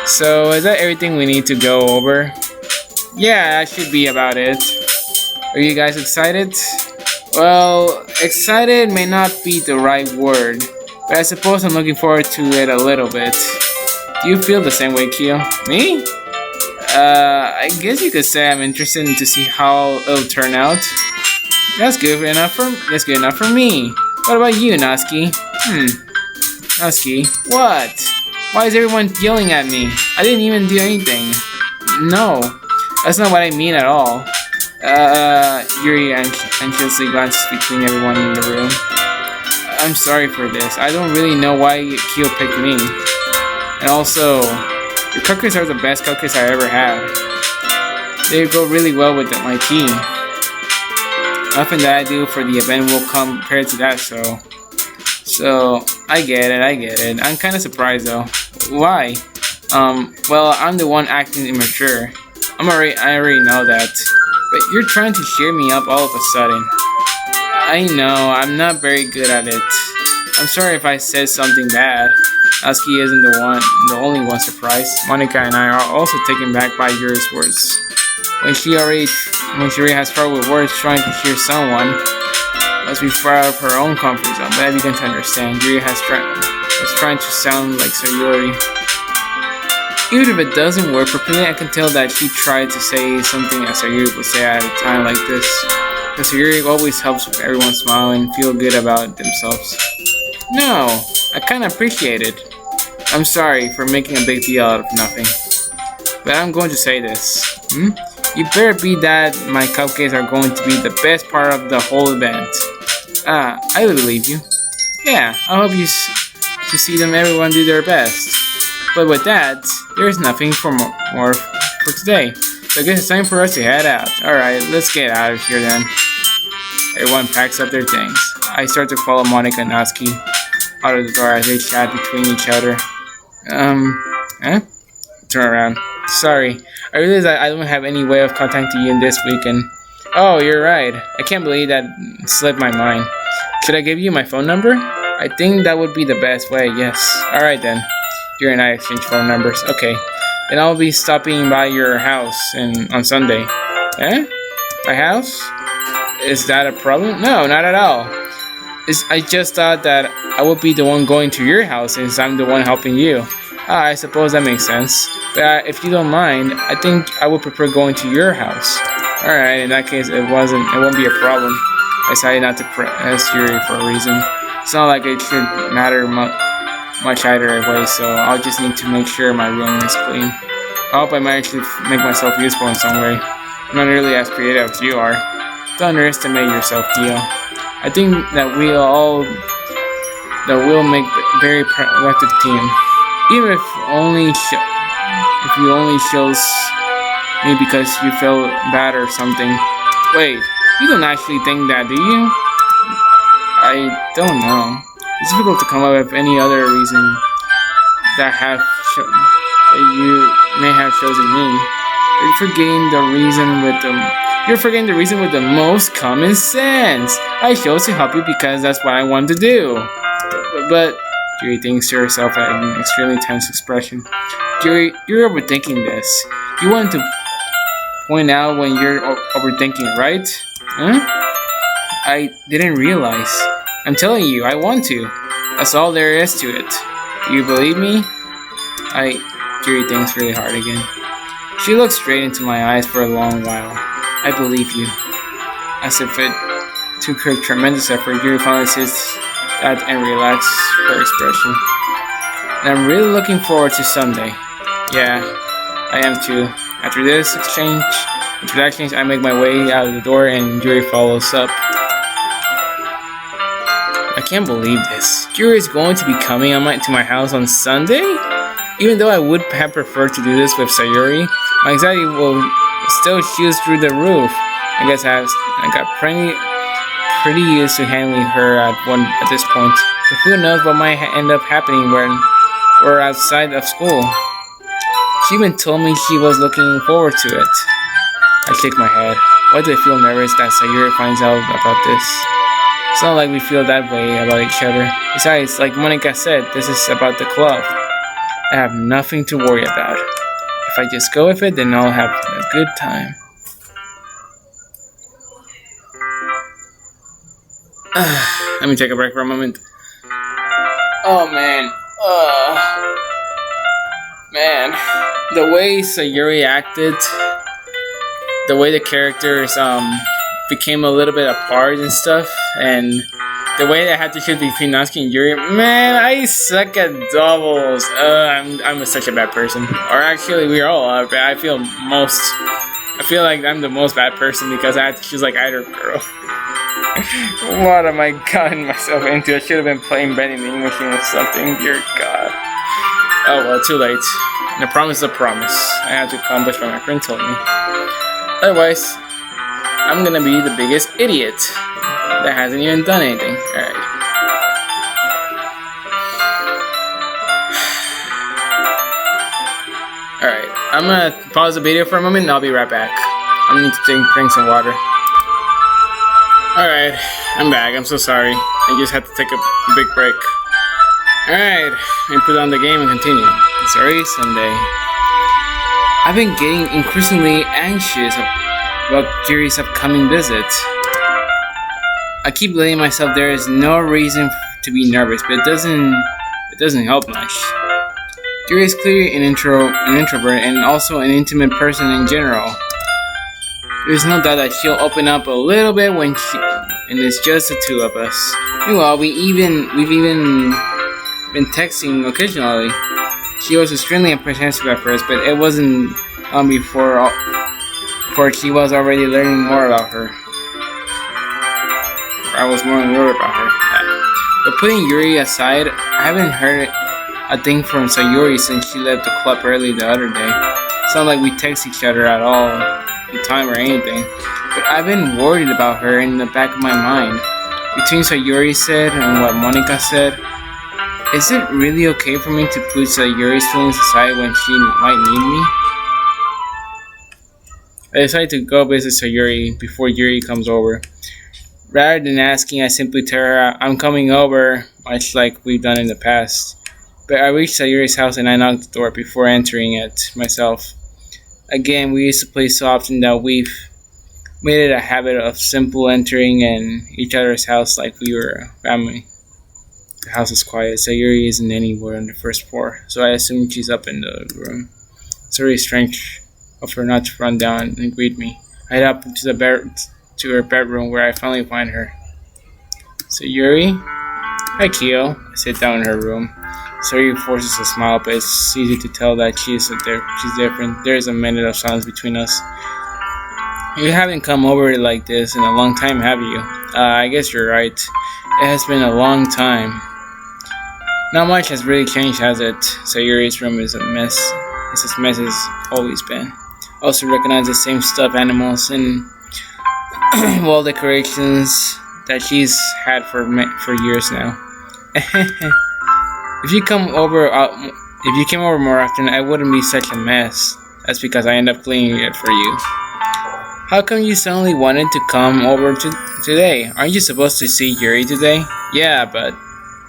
So, is that everything we need to go over? Yeah, that should be about it. Are you guys excited? Well, excited may not be the right word, but I suppose I'm looking forward to it a little bit. Do you feel the same way, Kyo? Me? I guess you could say I'm interested to see how it'll turn out. That's good enough for me. What about you, Natsuki? Natsuki, what? Why is everyone yelling at me? I didn't even do anything. No, that's not what I mean at all. Yuri anxiously glances between everyone in the room. I'm sorry for this. I don't really know why Kyo picked me. And also, your cookies are the best cookies I ever had. They go really well with my tea. Nothing that I do for the event will compare to that, so I get it. I'm kind of surprised though. Why? Well, I'm the one acting immature. I already know that. But you're trying to cheer me up all of a sudden. I know, I'm not very good at it. I'm sorry if I said something bad. Natsuki isn't the only one surprised. Monika and I are also taken back by Yuri's words. When she already has trouble with words trying to cheer someone, must be far out of her own comfort zone. But I begin to understand. Yuri was trying to sound like Sayori. Even if it doesn't work properly, I can tell that she tried to say something as Sayori would say at a time like this. Because Yuri always helps everyone smile and feel good about themselves. No, I kinda appreciate it. I'm sorry for making a big deal out of nothing. But I'm going to say this. You better be that my cupcakes are going to be the best part of the whole event. I believe you. Yeah, I hope you to see them everyone do their best. But with that, there's nothing more for today. So I guess it's time for us to head out. Alright, let's get out of here then. Everyone packs up their things. I start to follow Monika and Natsuki out of the door as they chat between each other. Turn around. Sorry, I realize I don't have any way of contacting you this weekend. Oh, you're right. I can't believe that slipped my mind. Should I give you my phone number? I think that would be the best way, yes. Alright then. You and I exchange phone numbers. Okay. Then I'll be stopping by your house on Sunday. My house? Is that a problem? No, not at all. I just thought that I would be the one going to your house since I'm the one helping you. I suppose that makes sense. But if you don't mind, I think I would prefer going to your house. Alright, in that case, it won't be a problem. I decided not to press Yuri for a reason. It's not like it should matter much either way, so I'll just need to make sure my room is clean. I hope I manage to make myself useful in some way. I'm not nearly as creative as you are. Don't underestimate yourself, Dio. I think that we'll make a very productive team. Even if you only chose me because you felt bad or something. Wait, you don't actually think that, do you? I don't know. It's difficult to come up with any other reason that you may have chosen me. You're forgetting the reason with the most common sense. I chose to help you because that's what I wanted to do. But Yuri thinks to herself at an extremely tense expression. Yuri, you're overthinking this. You wanted to point out when you're overthinking, right? I didn't realize. I'm telling you, I want to. That's all there is to it. Do you believe me? Yuri thinks really hard again. She looks straight into my eyes for a long while. I believe you. As if it took her tremendous effort, Yuri finally says that and relaxed her expression. And I'm really looking forward to Sunday. Yeah, I am too. After this introductions, I make my way out of the door and Yuri follows up. I can't believe this. Yuri is going to be coming to my house on Sunday? Even though I would have preferred to do this with Sayori, my anxiety will still shoot through the roof. I guess I got pretty used to handling her at this point. But who knows what might end up happening when we're outside of school. She even told me she was looking forward to it. I shake my head. Why do I feel nervous that Sayori finds out about this? It's not like we feel that way about each other. Besides, like Monika said, this is about the club. I have nothing to worry about. If I just go with it, then I'll have a good time. Let me take a break for a moment. Oh man. Man. The way Sayori acted, the way the characters became a little bit apart and stuff, and the way I had to choose between Natsuki and Yuri, man, I suck at doubles. I'm such a bad person. Or actually, we all are. But I feel like I'm the most bad person because I had to choose like either girl. What am I gotten myself into? I should have been playing vending machine or something. Dear God. Oh well, too late. And a promise is a promise. I had to accomplish what my friend told me. Otherwise, I'm gonna be the biggest idiot that hasn't even done anything. Alright. Alright, I'm gonna pause the video for a moment and I'll be right back. I need to drink some water. Alright, I'm back. I'm so sorry. I just had to take a big break. Alright, let me put on the game and continue. It's already Sunday. I've been getting increasingly anxious about Yuri's upcoming visit. I keep letting myself there is no reason to be nervous, but it doesn't help much. Yuri is clearly an introvert and also an intimate person in general. There's no doubt that she'll open up a little bit and it's just the two of us. Meanwhile, we've even been texting occasionally. She was extremely apprehensive at first, but it wasn't before she was already learning more about her. I was more worried about her. But putting Yuri aside, I haven't heard a thing from Sayori since she left the club early the other day. It's not like we text each other at all the time or anything. But I've been worried about her in the back of my mind. Between Sayori said and what Monika said, is it really okay for me to put Sayori's feelings aside when she might need me? I decided to go visit Sayori before Yuri comes over. Rather than asking, I simply tell her I'm coming over, much like we've done in the past. But I reached Sayori's house and I knocked the door before entering it myself. Again, we used to play so often that we've made it a habit of simple entering in each other's house like we were a family. The house is quiet. Sayori isn't anywhere on the first floor, so I assume she's up in the room. It's really strange of her not to run down and greet me. I head up to her bedroom where I finally find her. Sayori? Hi, Kyo. I sit down in her room. Sayori forces a smile, but it's easy to tell that she's different. There's a minute of silence between us. You haven't come over like this in a long time, have you? I guess you're right. It has been a long time. Not much has really changed, has it? Sayori's room is a mess. It's as messy as it's always been. I also recognize the same stuffed animals and wall decorations that she's had for years now. If you came over more often, I wouldn't be such a mess. That's because I end up cleaning it for you. How come you suddenly wanted to come over today? Aren't you supposed to see Yuri today? Yeah, but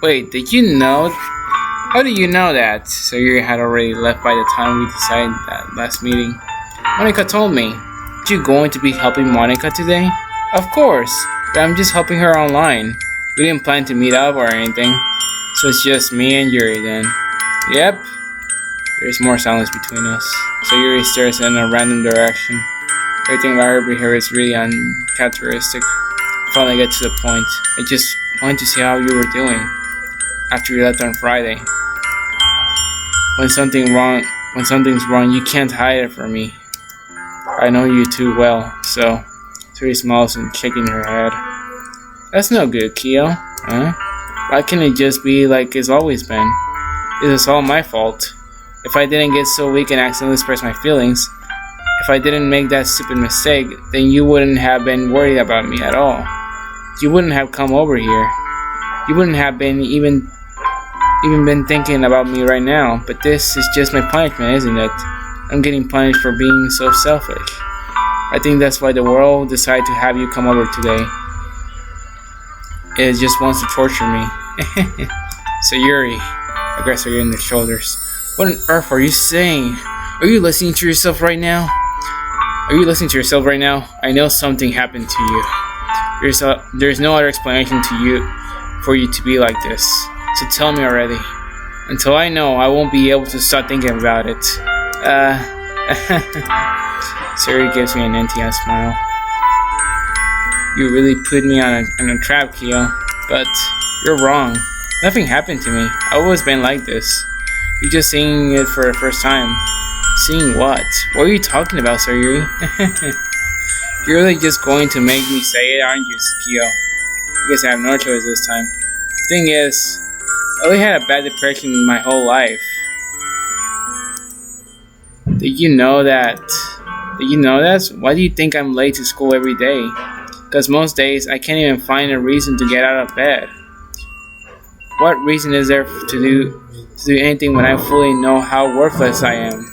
wait, did you know? How do you know that? So Yuri had already left by the time we decided that last meeting. Monika told me. Aren't you going to be helping Monika today? Of course, but I'm just helping her online. We didn't plan to meet up or anything. So it's just me and Yuri then. Yep. There's more silence between us. So Yuri stares in a random direction. Everything about her behavior is really uncharacteristic. Finally get to the point. I just wanted to see how you were doing after you left on Friday. When something's wrong, you can't hide it from me. I know you too well, so Yuri smiles and shaking her head. That's no good, Kyo. Huh? Why can't it just be like it's always been? It is all my fault. If I didn't get so weak and accidentally express my feelings, if I didn't make that stupid mistake, then you wouldn't have been worried about me at all. You wouldn't have come over here. You wouldn't have been even been thinking about me right now. But this is just my punishment, isn't it? I'm getting punished for being so selfish. I think that's why the world decided to have you come over today. It just wants to torture me. So Yuri, I grab her in the shoulders. What on earth are you saying? Are you listening to yourself right now? I know something happened to you. There's no other explanation for you to be like this. So tell me already. Until I know, I won't be able to stop thinking about it. Sayori gives me an empty-eyed smile. You really put me on a trap, Kyo. But you're wrong. Nothing happened to me. I've always been like this. You're just seeing it for the first time. Seeing what? What are you talking about, Sayori? You're really just going to make me say it, aren't you, Kyo? I guess I have no choice this time. The thing is, I only had a bad depression my whole life. Did you know that? Why do you think I'm late to school every day? Because most days I can't even find a reason to get out of bed. What reason is there to do anything when I fully know how worthless I am?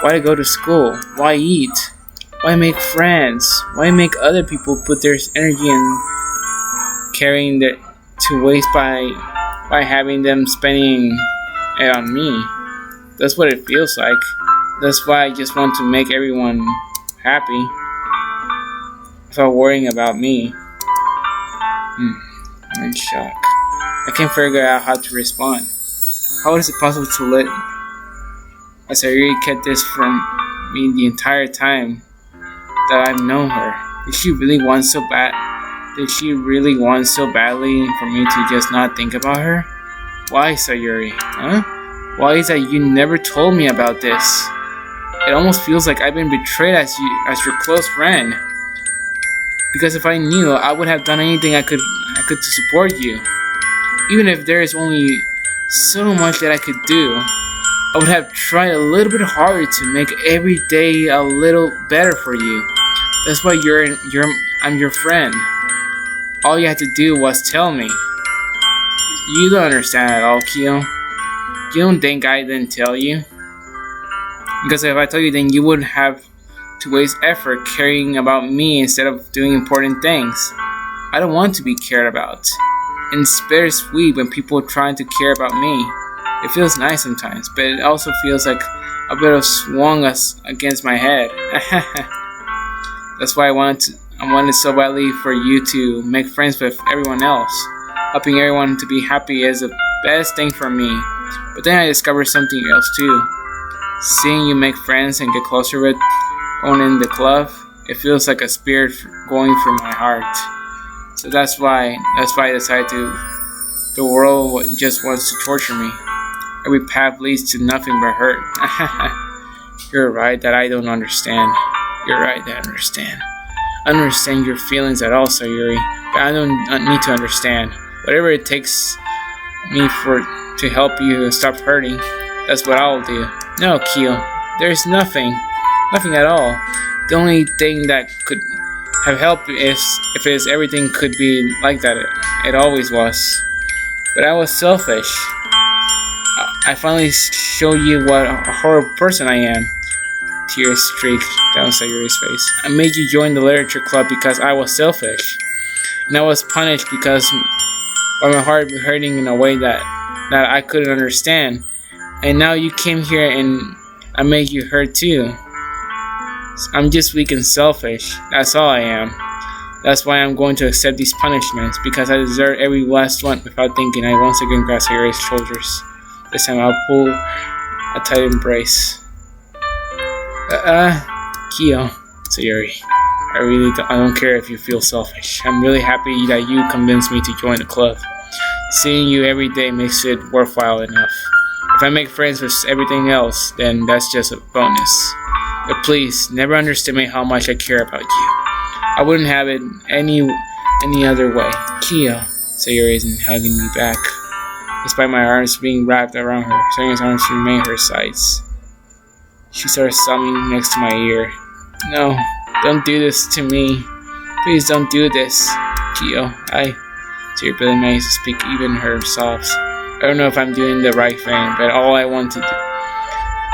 Why go to school? Why eat? Why make friends? Why make other people put their energy in carrying to waste by having them spending it on me? That's what it feels like. That's why I just want to make everyone happy without worrying about me. I'm in shock. I can't figure out how to respond. How is it possible to let Sayori kept this from me the entire time? that I've known her. Did she really want so bad? Did she really want so badly for me to just not think about her? Why, Sayori? Huh? Why is that you never told me about this? It almost feels like I've been betrayed as your close friend. Because if I knew, I would have done anything I could to support you. Even if there is only so much that I could do, I would have tried a little bit harder to make every day a little better for you. That's why I'm your friend. All you had to do was tell me. You don't understand at all, Kyo. You don't think I didn't tell you? Because if I told you, then you would have to waste effort caring about me instead of doing important things. I don't want to be cared about. And it's bittersweet when people are trying to care about me. It feels nice sometimes, but it also feels like a bit of swung against my head. That's why I wanted so badly for you to make friends with everyone else. Helping everyone to be happy is the best thing for me. But then I discovered something else too. Seeing you make friends and get closer with owning the club, it feels like a spirit going through my heart. So that's why I decided the world just wants to torture me. Every path leads to nothing but hurt. You're right that I don't understand. You're right that I understand. I don't understand your feelings at all, Sayori, but I don't need to understand. Whatever it takes me to help you stop hurting, that's what I'll do. No, Kyo, there's nothing at all. The only thing that could have helped is if everything could be like that. It always was. But I was selfish. I finally show you what a horrible person I am. Tears streaked down Sayori's face. I made you join the literature club because I was selfish. And I was punished because by my heart hurting in a way that I couldn't understand. And now you came here and I made you hurt too. I'm just weak and selfish. That's all I am. That's why I'm going to accept these punishments, because I deserve every last one. Without thinking, I once again grasped Sayori's shoulders. This time I'll pull a tight embrace. Kyo, Sayori, I don't care if you feel selfish. I'm really happy that you convinced me to join the club. Seeing you every day makes it worthwhile enough. If I make friends with everything else, then that's just a bonus. But please, never underestimate how much I care about you. I wouldn't have it any other way. Kyo, Sayori isn't hugging me back, despite my arms being wrapped around her. Sayori's arms remain her sides. She starts sobbing next to my ear. No, don't do this to me. Please don't do this, Kyo. Sayori barely manages to speak even her sobs. I don't know if I'm doing the right thing, but all I want to do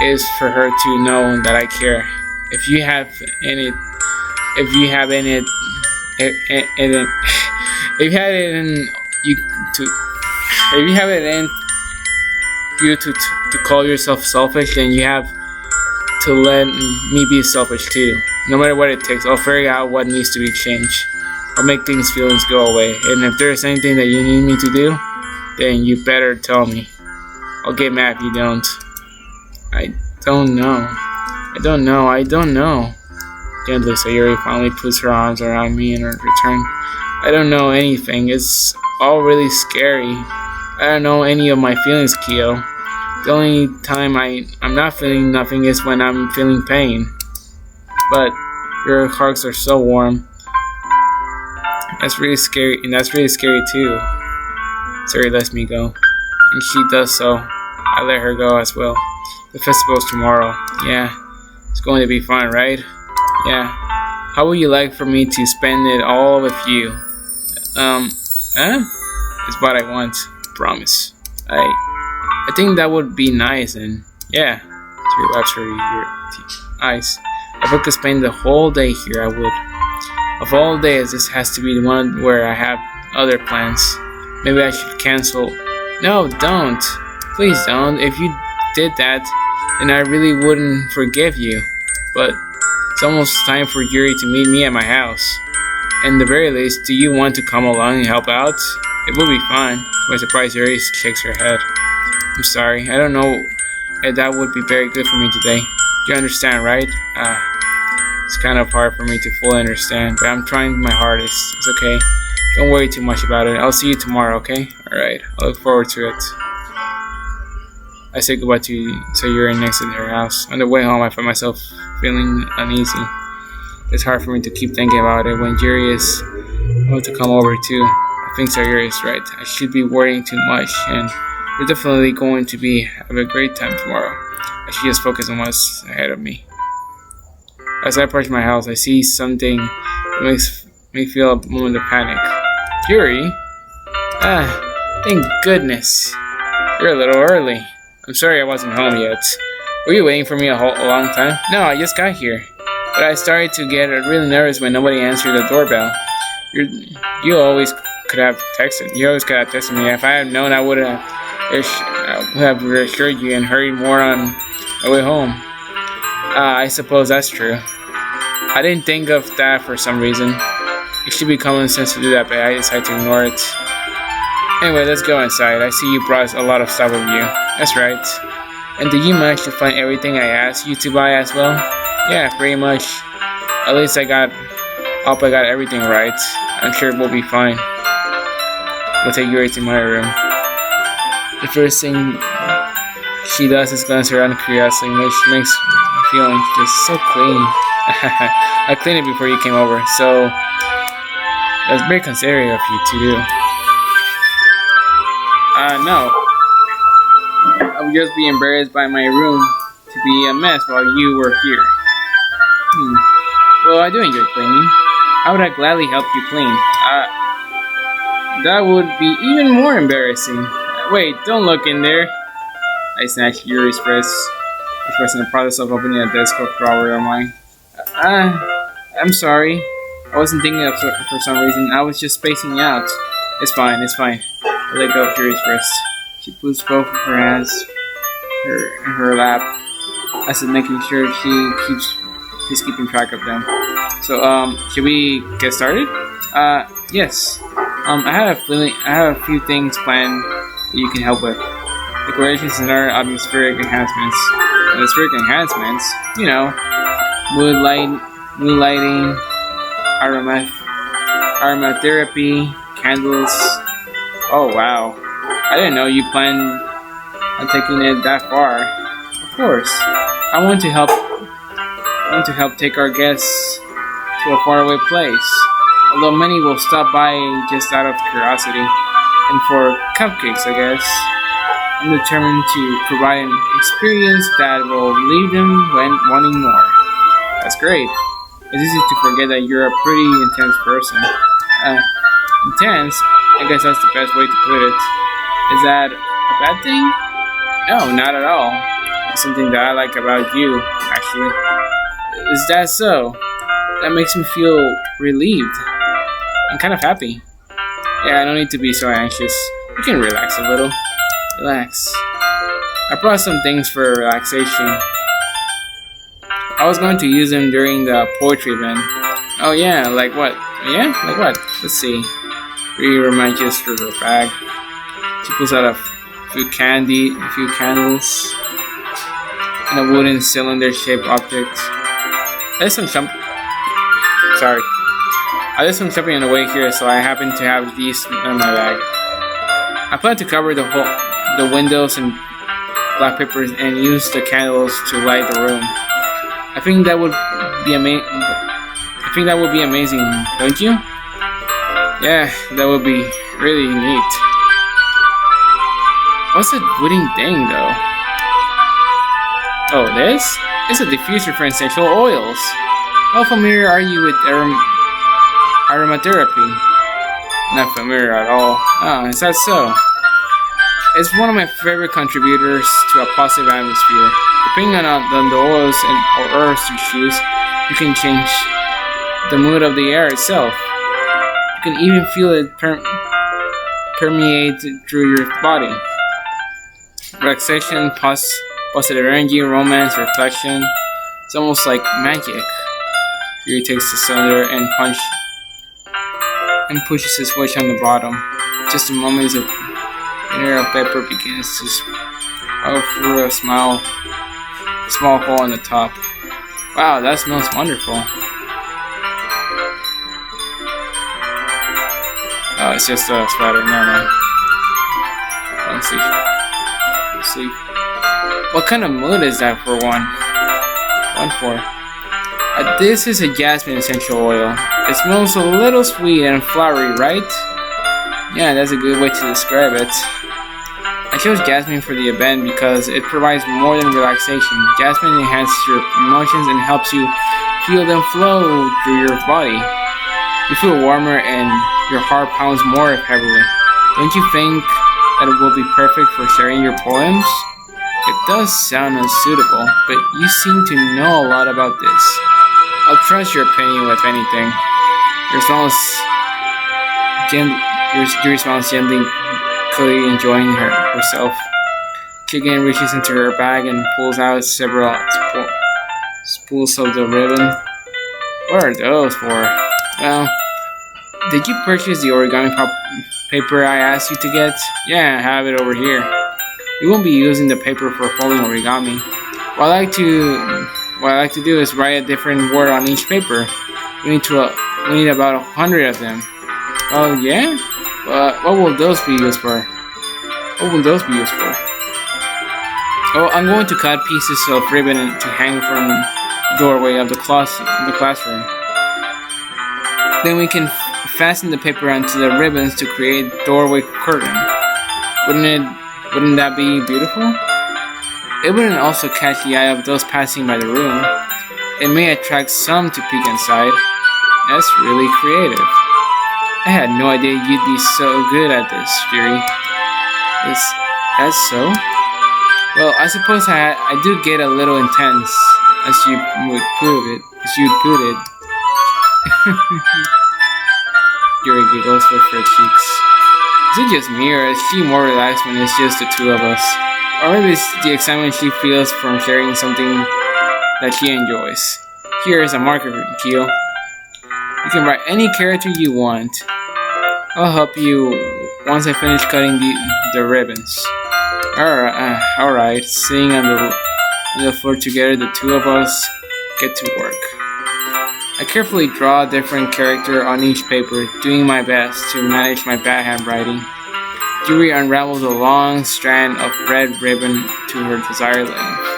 is for her to know that I care. If you have it in you to call yourself selfish, then you have to let me be selfish too. No matter what it takes, I'll figure out what needs to be changed. I'll make feelings go away. And if there's anything that you need me to do, then you better tell me. I'll get mad if you don't. I don't know. Gently, Sayori finally puts her arms around me in return. I don't know anything. It's all really scary. I don't know any of my feelings, Kyo. The only time I'm not feeling nothing is when I'm feeling pain. But your hugs are so warm. That's really scary, and that's really scary too. Sayori lets me go, and she does so. I let her go as well. The festival's tomorrow. Yeah, it's going to be fun, right? Yeah. How would you like for me to spend it all with you? It's what I want. Promise. I think that would be nice, and yeah. She wipes her eyes. If I could spend the whole day here, I would. Of all days, this has to be the one where I have other plans. Maybe I should cancel. No, don't. Please don't. If you did that, then I really wouldn't forgive you. But it's almost time for Yuri to meet me at my house. And at the very least, do you want to come along and help out? It will be fun. To my surprise, Yuri shakes her head. I'm sorry. I don't know if that would be very good for me today. You understand, right? It's kind of hard for me to fully understand, but I'm trying my hardest. It's okay. Don't worry too much about it. I'll see you tomorrow, okay? Alright, I look forward to it. I say goodbye to Sayori next to her house. On the way home, I find myself feeling uneasy. It's hard for me to keep thinking about it when Yuri is about to come over too. I think Sayori is right. I should be worrying too much, and we're definitely going to have a great time tomorrow. I should just focus on what's ahead of me. As I approach my house, I see something that makes me feel a moment of panic. Yuri? Thank goodness. You're a little early. I'm sorry I wasn't home yet. Were you waiting for me a long time? No, I just got here. But I started to get really nervous when nobody answered the doorbell. You always could have texted. You always could have texted me. If I had known, I would have reassured you and hurried more on my way home. I suppose that's true. I didn't think of that for some reason. It should be common sense to do that, but I decided to ignore it. Anyway, let's go inside. I see you brought a lot of stuff with you. That's right. And did you manage to find everything I asked you to buy as well? Yeah, pretty much. At least I hope I got everything right. I'm sure we'll be fine. We'll take Yuri to my room. The first thing she does is glance around curiously, which makes me feel just so clean. I cleaned it before you came over, so that's very considerate of you to do. No. I would just be embarrassed by my room to be a mess while you were here. Well, I do enjoy cleaning. How would I gladly help you clean? That would be even more embarrassing. Wait, don't look in there. I snatched Yuri's wrist, which was in the process of opening a desk drawer of mine. I'm sorry. I wasn't thinking of it for some reason. I was just spacing out. It's fine. I let go of Yuri's wrist. She puts both of her hands in her lap, as if making sure she's keeping track of them. So, should we get started? Yes. I have a few things planned that you can help with. Decorations and other atmospheric enhancements. Atmospheric enhancements? You know, mood lighting, aromatherapy, candles. Oh wow. I didn't know you planned on taking it that far. Of course. I want to help take our guests to a faraway place. Although many will stop by just out of curiosity. And for cupcakes, I guess. I'm determined to provide an experience that will leave them wanting more. That's great. It's easy to forget that you're a pretty intense person. Intense? I guess that's the best way to put it. Is that a bad thing? No, not at all. It's something that I like about you, actually. Is that so? That makes me feel relieved. I'm kind of happy. Yeah, I don't need to be so anxious. You can relax a little. Relax. I brought some things for relaxation. I was going to use them during the poetry event. Oh yeah, like what? Yeah? Like what? Let's see. Really reminds through her bag. She pulls out a few candles, and a wooden cylinder-shaped object. I did some shopping on the way here, so I happen to have these in my bag. I plan to cover the windows in black paper and use the candles to light the room. I think that would be amazing, don't you? Yeah, that would be really neat. What's that wooden thing, though? Oh, this? It's a diffuser for essential oils. How familiar are you with aromatherapy? Not familiar at all. Oh, is that so? It's one of my favorite contributors to a positive atmosphere. Depending on the oils or herbs you choose, you can change the mood of the air itself. You can even feel it permeate through your body. Relaxation, positive energy, romance, reflection. It's almost like magic. Yuri takes the cylinder and pushes the switch on the bottom. Just a moment, the air of vapor begins to spiral through a small hole on the top. Wow, that smells wonderful. Oh, it's just a sweater. Never mind. Sleep. What kind of mood is that for one? This is a jasmine essential oil. It smells a little sweet and flowery, right? Yeah, that's a good way to describe it. I chose jasmine for the event because it provides more than relaxation. Jasmine enhances your emotions and helps you feel them flow through your body. You feel warmer and your heart pounds more heavily. Don't you think that it will be perfect for sharing your poems? It does sound unsuitable, but you seem to know a lot about this. I'll trust your opinion with anything. Yuri smiles gently, clearly enjoying herself. Chicken reaches into her bag and pulls out several spools of the ribbon. What are those for? Well, did you purchase the origami paper I asked you to get? Yeah, I have it over here. We won't be using the paper for folding origami. What I like to do is write a different word on each paper. We need about 100 of them. Oh yeah? What will those be used for? Oh, I'm going to cut pieces of ribbon to hang from the doorway of the classroom. Then we can fasten the paper onto the ribbons to create a doorway curtain. Wouldn't that be beautiful? It wouldn't also catch the eye of those passing by the room. It may attract some to peek inside. That's really creative. I had no idea you'd be so good at this, Yuri. Is that so? Well, I suppose I do get a little intense, as you would put it. Yuri giggles with her cheeks. Is it just me, or is she more relaxed when it's just the two of us? Or maybe it's the excitement she feels from sharing something that she enjoys. Here is a marker, Kyo. You can write any character you want. I'll help you once I finish cutting the ribbons. Alright. Sitting on the floor together, the two of us get to work. I carefully draw a different character on each paper, doing my best to manage my bad handwriting. Yuri unravels a long strand of red ribbon to her desired length.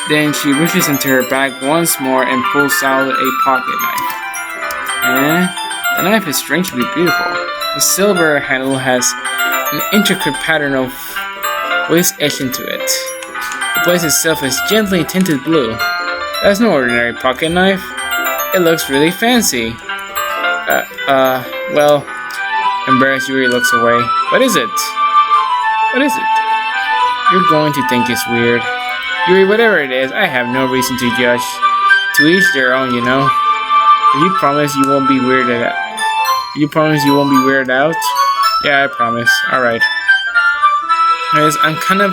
Then she reaches into her bag once more and pulls out a pocket knife. The knife is strangely beautiful. The silver handle has an intricate pattern of waves etched into it. The blade itself is gently tinted blue. That's no ordinary pocket knife. It looks really fancy. Well, embarrassed, Yuri looks away. What is it? You're going to think it's weird. Yuri, whatever it is, I have no reason to judge. To each their own, you know. If you promise you won't be weirded out. Yeah, I promise. Alright. I'm kind of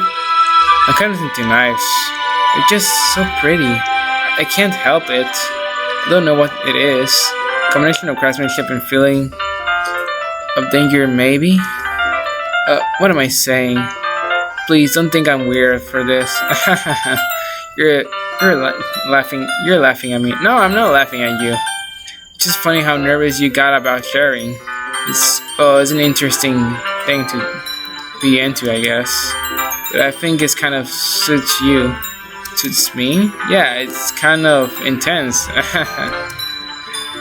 into knives. They're just so pretty. I can't help it. I don't know what it is. Combination of craftsmanship and feeling of danger, maybe? What am I saying? Please don't think I'm weird for this. You're laughing at me. No, I'm not laughing at you. It's just funny how nervous you got about sharing. It's an interesting thing to be into, I guess. But I think it's kind of suits you. Suits me? Yeah, it's kind of intense.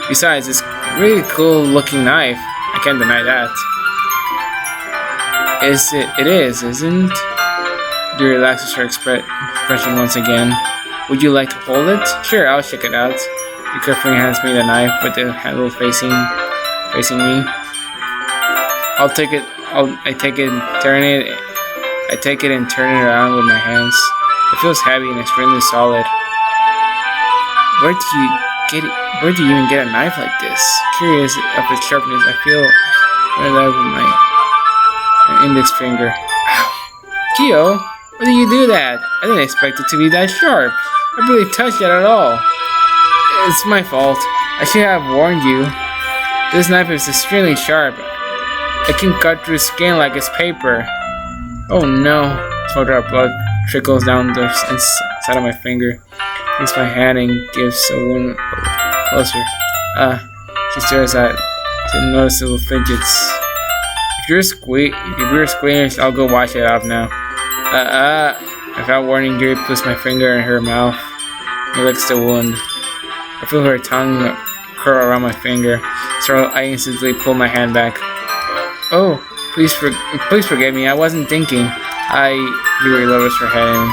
Besides, it's a really cool looking knife. I can't deny that. It is, isn't? Yuri relaxes her expression once again. Would you like to hold it? Sure, I'll check it out. He carefully hands me the knife with the handle facing me. I take it and turn it around with my hands. It feels heavy and extremely solid. Where do you even get a knife like this? Curious of its sharpness, I feel right with my index finger. Ow. Kyo, why did you do that? I didn't expect it to be that sharp. I barely touched it at all. It's my fault. I should have warned you. This knife is extremely sharp. It can cut through skin like it's paper. Oh no. A drop of blood trickles down the inside of my finger. takes my hand and gives a one closer. She stares at the noticeable fidgets. If you're squeamish, I'll go wash it off now. Without warning, Yuri puts my finger in her mouth and licks the wound. I feel her tongue curl around my finger, so I instantly pull my hand back. Oh, please forgive me. I wasn't thinking. Yuri lowers her head and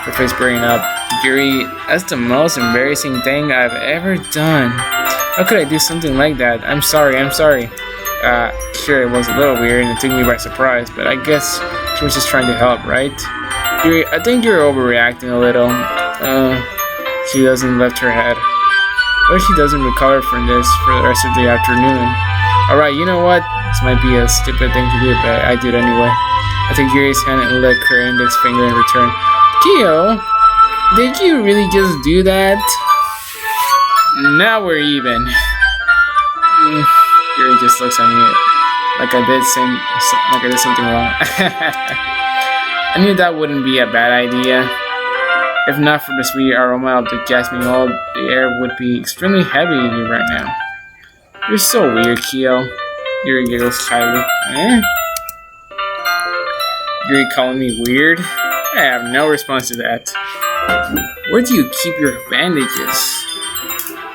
her face burning up. Yuri, that's the most embarrassing thing I've ever done. How could I do something like that? I'm sorry. Sure, it was a little weird and it took me by surprise, but I guess she was just trying to help, right? Yuri, I think you're overreacting a little. She doesn't lift her head. What if she doesn't recover from this for the rest of the afternoon? Alright, you know what? This might be a stupid thing to do, but I do it anyway. I take Yuri's hand and lick her index finger in return. Kyo, did you really just do that? Now we're even. Yuri just looks at me like I did something wrong. I knew that wouldn't be a bad idea. If not for the sweet aroma of the jasmine oil, the air would be extremely heavy in here right now. You're so weird, Kyo. Yuri giggles shyly. Yuri calling me weird? I have no response to that. Where do you keep your bandages?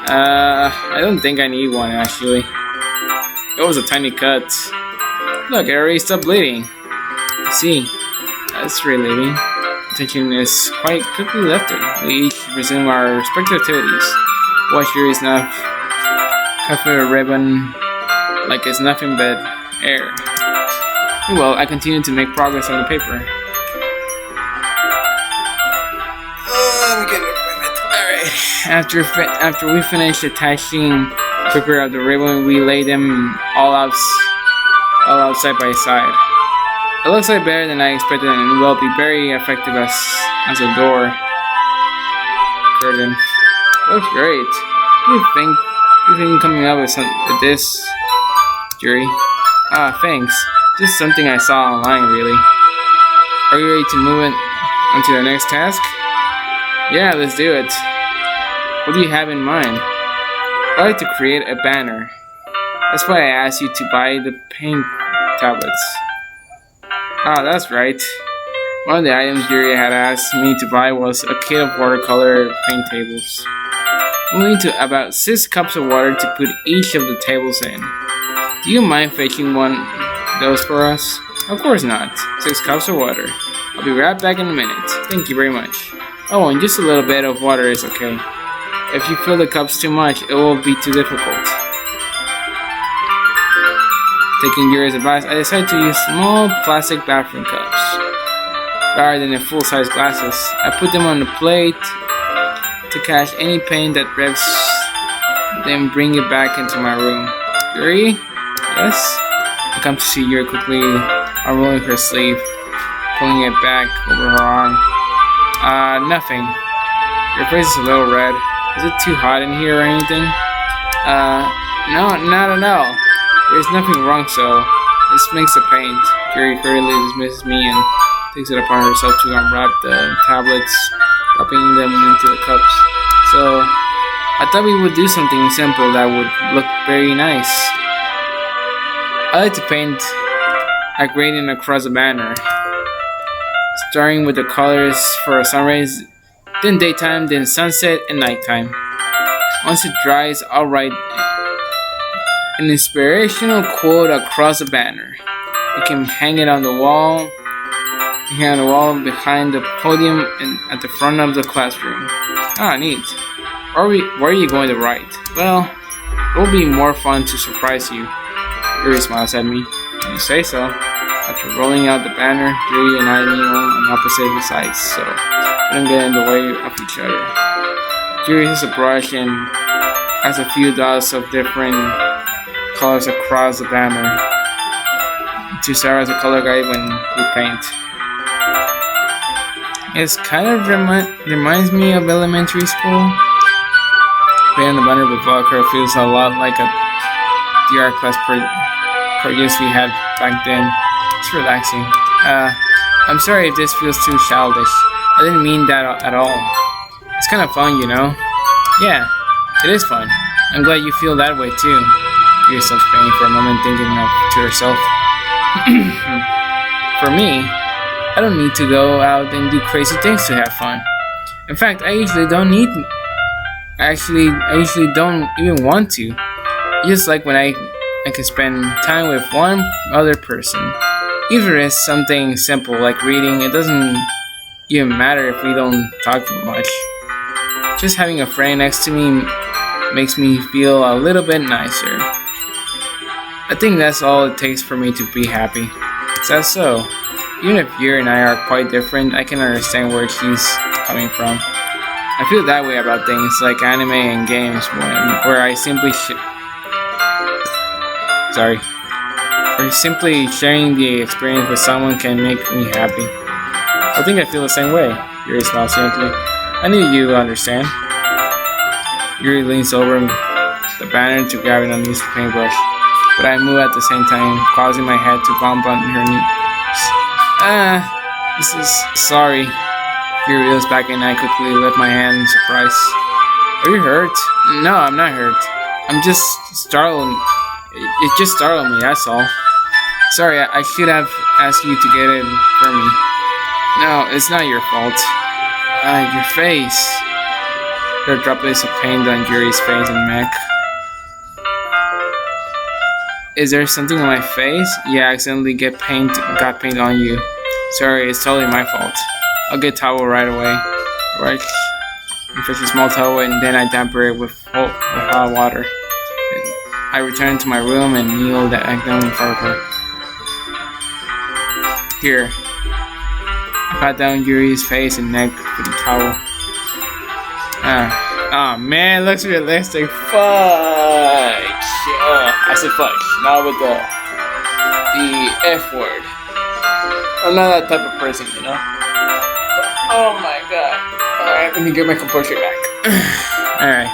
I don't think I need one, actually. It was a tiny cut. Look, I already stopped bleeding. See, that's relieving. Attention is quite quickly lifted. We each resume our respective activities. Watch Yuri's now cuffing a ribbon like it's nothing but air. Well, I continue to make progress on the paper. I'm getting a minute. Alright. After we finish attaching paper of the ribbon, we lay them all out side by side. It looks like better than I expected and will be very effective as a door curtain. Looks great. What do you think coming up with this, Yuri? Thanks. Just something I saw online, really. Are you ready to move on to the next task? Yeah, let's do it. What do you have in mind? I'd like to create a banner. That's why I asked you to buy the paint tablets. That's right. One of the items Yuri had asked me to buy was a kit of watercolor paint tables. We'll need about 6 cups of water to put each of the tables in. Do you mind fetching one of those for us? Of course not. 6 cups of water. I'll be right back in a minute. Thank you very much. Oh, and just a little bit of water is okay. If you fill the cups too much, it will be too difficult. Taking Yuri's advice, I decided to use small plastic bathroom cups rather than the full-size glasses. I put them on the plate to catch any paint that drips, then bring it back into my room. Yuri? Yes? I come to see Yuri quickly unrolling her sleeve, pulling it back over her arm. Nothing. Your face is a little red. Is it too hot in here or anything? No, not at all. There's nothing wrong, so this makes the paint. Yuri hurriedly dismisses me and takes it upon herself to unwrap the tablets, dropping them into the cups. So, I thought we would do something simple that would look very nice. I like to paint a gradient across the banner, starting with the colors for a sunrise, then daytime, then sunset, and nighttime. Once it dries, I'll write an inspirational quote across the banner. You can hang it on the wall, behind the podium and at the front of the classroom. Neat. Where are you going to write? Well, it will be more fun to surprise you. Yuri smiles at me. You say so. After rolling out the banner, Yuri and I kneel on opposite sides, so we don't get in the way of each other. Yuri has a brush and has a few dots of different colors across the banner to serve as a color guide when we paint. It kind of reminds me of elementary school. Painting the banner with watercolor feels a lot like a DR class projects we had back then. It's relaxing. I'm sorry if this feels too childish. I didn't mean that at all. It's kind of fun, you know? Yeah, it is fun. I'm glad you feel that way too. You're self-pain for a moment thinking of to yourself. For me, I don't need to go out and do crazy things to have fun. In fact, I usually don't need. I usually don't even want to. Just like when I can spend time with one other person. Even if it's something simple like reading, it doesn't even matter if we don't talk much. Just having a friend next to me makes me feel a little bit nicer. I think that's all it takes for me to be happy. So, even if Yuri and I are quite different, I can understand where she's coming from. I feel that way about things like anime and games where I simply or simply sharing the experience with someone can make me happy. I think I feel the same way. Yuri smiles gently. I knew you would understand. Yuri leans over the banner to grab an unused paintbrush, but I move at the same time, causing my head to bump on her knee. This is sorry. Yuri reels back and I quickly lift my hand in surprise. Are you hurt? No, I'm not hurt. I'm just startled. It just startled me, that's all. Sorry, I should have asked you to get it for me. No, it's not your fault. Your face. There are droplets of paint on Yuri's face and neck. Is there something on my face? Yeah, I accidentally got paint on you. Sorry, it's totally my fault. I'll get towel right away. Right. I fetch a small towel and then I damper it with hot water. I return to my room and kneel down in front of her. Here. I pat down Yuri's face and neck with the towel. Man, looks realistic. Fudge. I said fudge, not with the F word. I'm not that type of person, you know. Oh my god. Alright, let me get my composure back. Alright.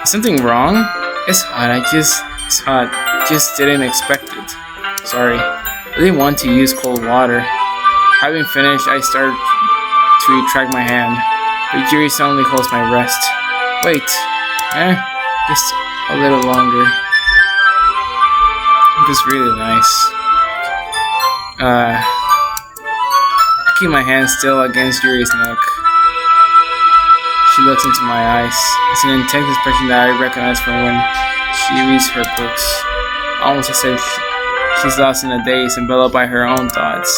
Is something wrong? It's hot. It's hot. Just didn't expect it. Sorry. I didn't want to use cold water. Having finished, I started to retract my hand, but Yuri suddenly holds my wrist. Wait. Just a little longer. Just really nice. I keep my hand still against Yuri's neck. She looks into my eyes. It's an intense expression that I recognize from when she reads her books. Almost as if she's lost in a daze, enveloped by her own thoughts.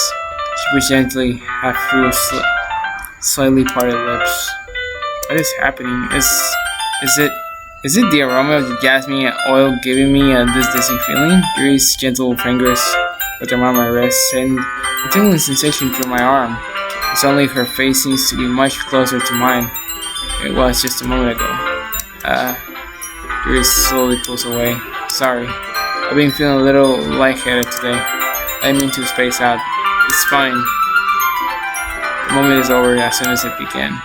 She breathes gently, half through slightly parted lips. What is happening? Is it the aroma of the jasmine oil giving me this dizzy feeling? Yuri's gentle fingers with around my wrist send a tingling sensation through my arm. And suddenly her face seems to be much closer to mine. It was just a moment ago. Yuri slowly pulls away. Sorry, I've been feeling a little lightheaded today. I mean to space out. It's fine. The moment is over as soon as it began.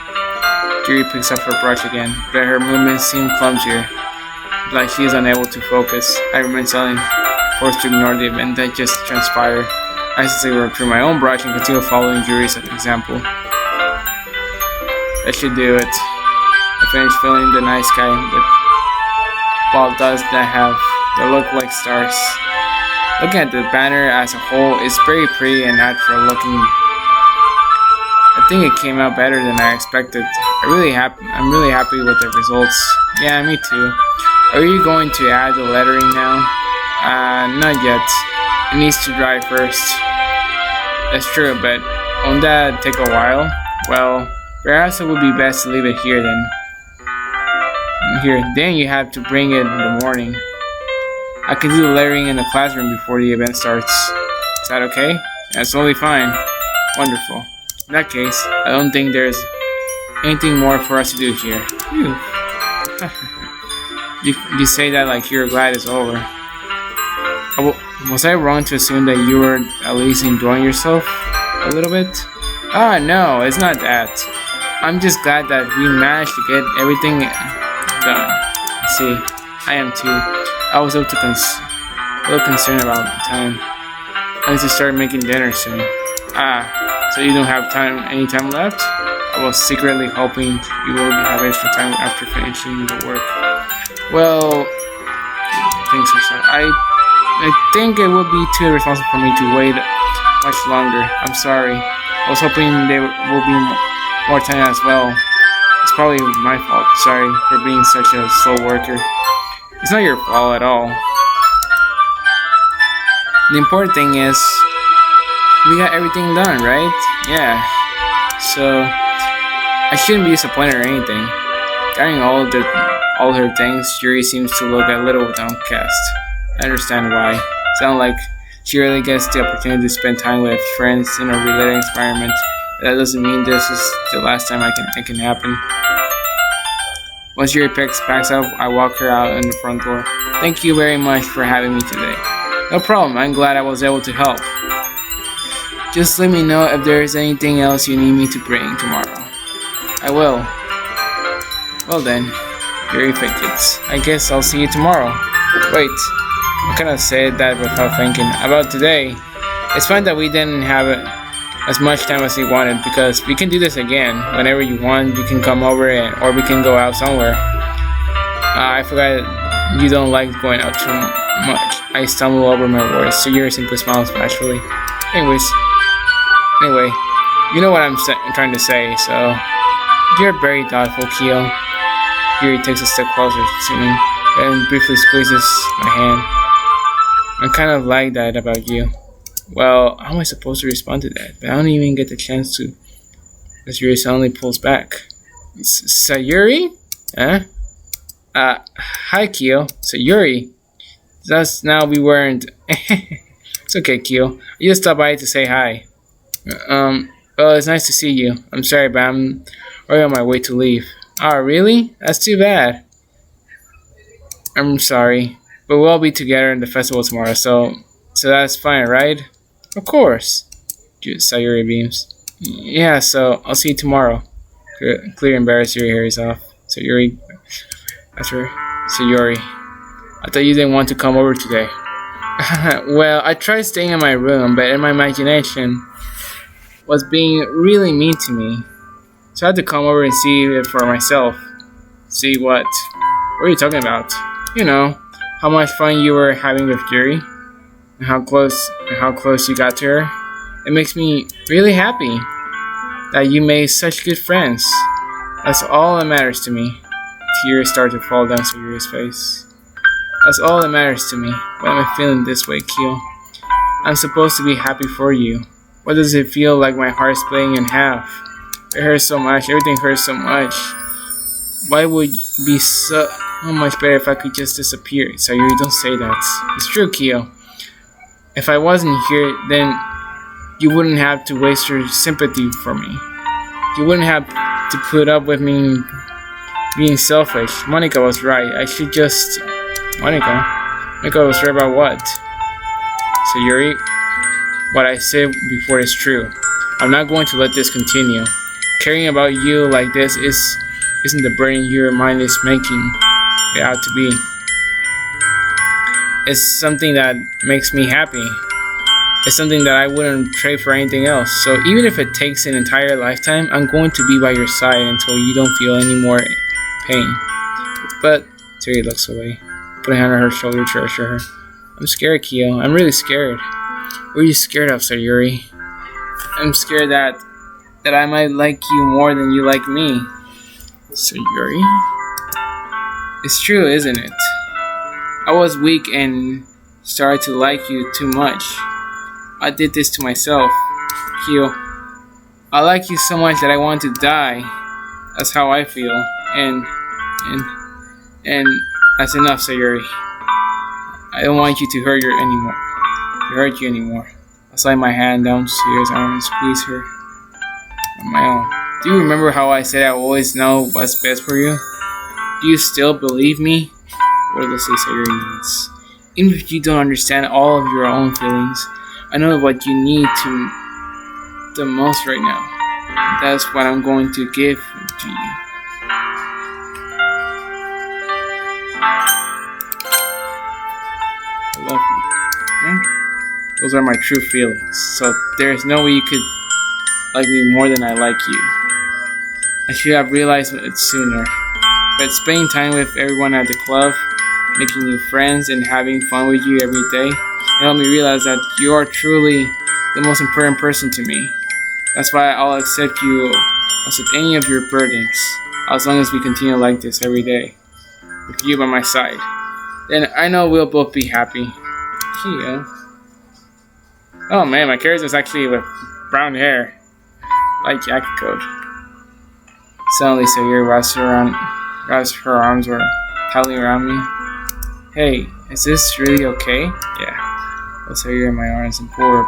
Yuri picks up her brush again, but her movements seem clumsier, like she is unable to focus. I remain silent, forced to ignore the event that just transpired. I simply retrieve my own brush and continue following Yuri's example. That should do it. I finished filling the night sky with ball dots that look like stars. Looking at the banner as a whole, it's very pretty and natural looking. I think it came out better than I expected. I'm really happy with the results. Yeah, me too. Are you going to add the lettering now? Not yet. It needs to dry first. That's true, but won't that take a while? Well, perhaps it would be best to leave it here then. Then you have to bring it in the morning. I can do the lettering in the classroom before the event starts. Is that okay? That's totally fine. Wonderful. In that case, I don't think there's anything more for us to do here. You say that like you're glad it's over. Was I wrong to assume that you were at least enjoying yourself a little bit? No, it's not that. I'm just glad that we managed to get everything done. See, I am too. I was a little concerned about time. I need to start making dinner soon. So you don't have any time left? I was secretly hoping you will have extra time after finishing the work. Well, things are so. I think it would be too irresponsible for me to wait much longer. I'm sorry. I was hoping there will be more time as well. It's probably my fault. Sorry for being such a slow worker. It's not your fault at all. The important thing is we got everything done, right? Yeah. So I shouldn't be disappointed or anything. Carrying all her things, Yuri seems to look a little downcast. I understand why. Sounds like she really gets the opportunity to spend time with friends in a related environment. That doesn't mean this is the last time it can happen. Once Yuri packs up, I walk her out in the front door. Thank you very much for having me today. No problem, I'm glad I was able to help. Just let me know if there is anything else you need me to bring tomorrow. I will. Well then, Yuri fidgets. I guess I'll see you tomorrow. Wait, I kinda said that without thinking. About today, it's fine that we didn't have as much time as we wanted because we can do this again. Whenever you want, you can come over or we can go out somewhere. I forgot you don't like going out too much. I stumble over my words, so Yuri simply smiles bashfully. Anyway, you know what I'm trying to say, so you're very thoughtful, Kyo. Yuri takes a step closer to me and briefly squeezes my hand. I kind of like that about you. Well, how am I supposed to respond to that? But I don't even get the chance to. As Yuri suddenly pulls back. Sayori? Huh? Hi, Kyo. Sayori. Just now we weren't. It's okay, Kyo. I just stopped by to say hi. Well, it's nice to see you. I'm sorry, but I'm already on my way to leave. Oh, really? That's too bad. I'm sorry, but we'll all be together in the festival tomorrow, so that's fine, right? Of course. Sayori beams. Yeah, so I'll see you tomorrow. Clear embarrassed, Yuri hurries off. Sayori. After Sayori. I thought you didn't want to come over today. Well, I tried staying in my room, but in my imagination was being really mean to me. So I had to come over and see it for myself. See what? What are you talking about? You know, how much fun you were having with Yuri, and how close you got to her. It makes me really happy that you made such good friends. That's all that matters to me. Tears start to fall down Sayori's face. That's all that matters to me. Why am I feeling this way, Kyo? I'm supposed to be happy for you. Why does it feel like my heart's splitting in half? It hurts so much. Everything hurts so much. Why would it be so much better if I could just disappear? Sayori, don't say that. It's true, Kyo. If I wasn't here, then you wouldn't have to waste your sympathy for me. You wouldn't have to put up with me being selfish. Monika was right. I should just... Monika was right about what? Sayori, what I said before is true. I'm not going to let this continue. Caring about you like this isn't the burden your mind is making it out to be. It's something that makes me happy. It's something that I wouldn't trade for anything else. So even if it takes an entire lifetime, I'm going to be by your side until you don't feel any more pain. But Sayori looks away, putting a hand on her shoulder to reassure her. I'm scared, Kyo. I'm really scared. What are you scared of, Sayori? I'm scared that I might like you more than you like me. Sayori? It's true, isn't it? I was weak and started to like you too much. I did this to myself. Kyo, I like you so much that I want to die. That's how I feel. And that's enough, Sayori. I don't want you to hurt you anymore. I slide my hand down Sayori's arm and squeeze her on my own. Do you remember how I said I always know what's best for you? Do you still believe me? Wordlessly, Sayori needs. Even if you don't understand all of your own feelings, I know what you need the most right now. That's what I'm going to give to you. I love you. Those are my true feelings. So there's no way you could like me more than I like you. I should have realized it sooner. But spending time with everyone at the club, making new friends, and having fun with you every day helped me realize that you are truly the most important person to me. That's why I'll accept any of your burdens, as long as we continue like this every day, with you by my side. Then I know we'll both be happy. Kia. Oh man, my character is actually with brown hair, like jacket coat. Suddenly, Sayori wraps her arms tightly around me. Hey, is this really okay? Yeah. I'll Sayori in my arms and pull her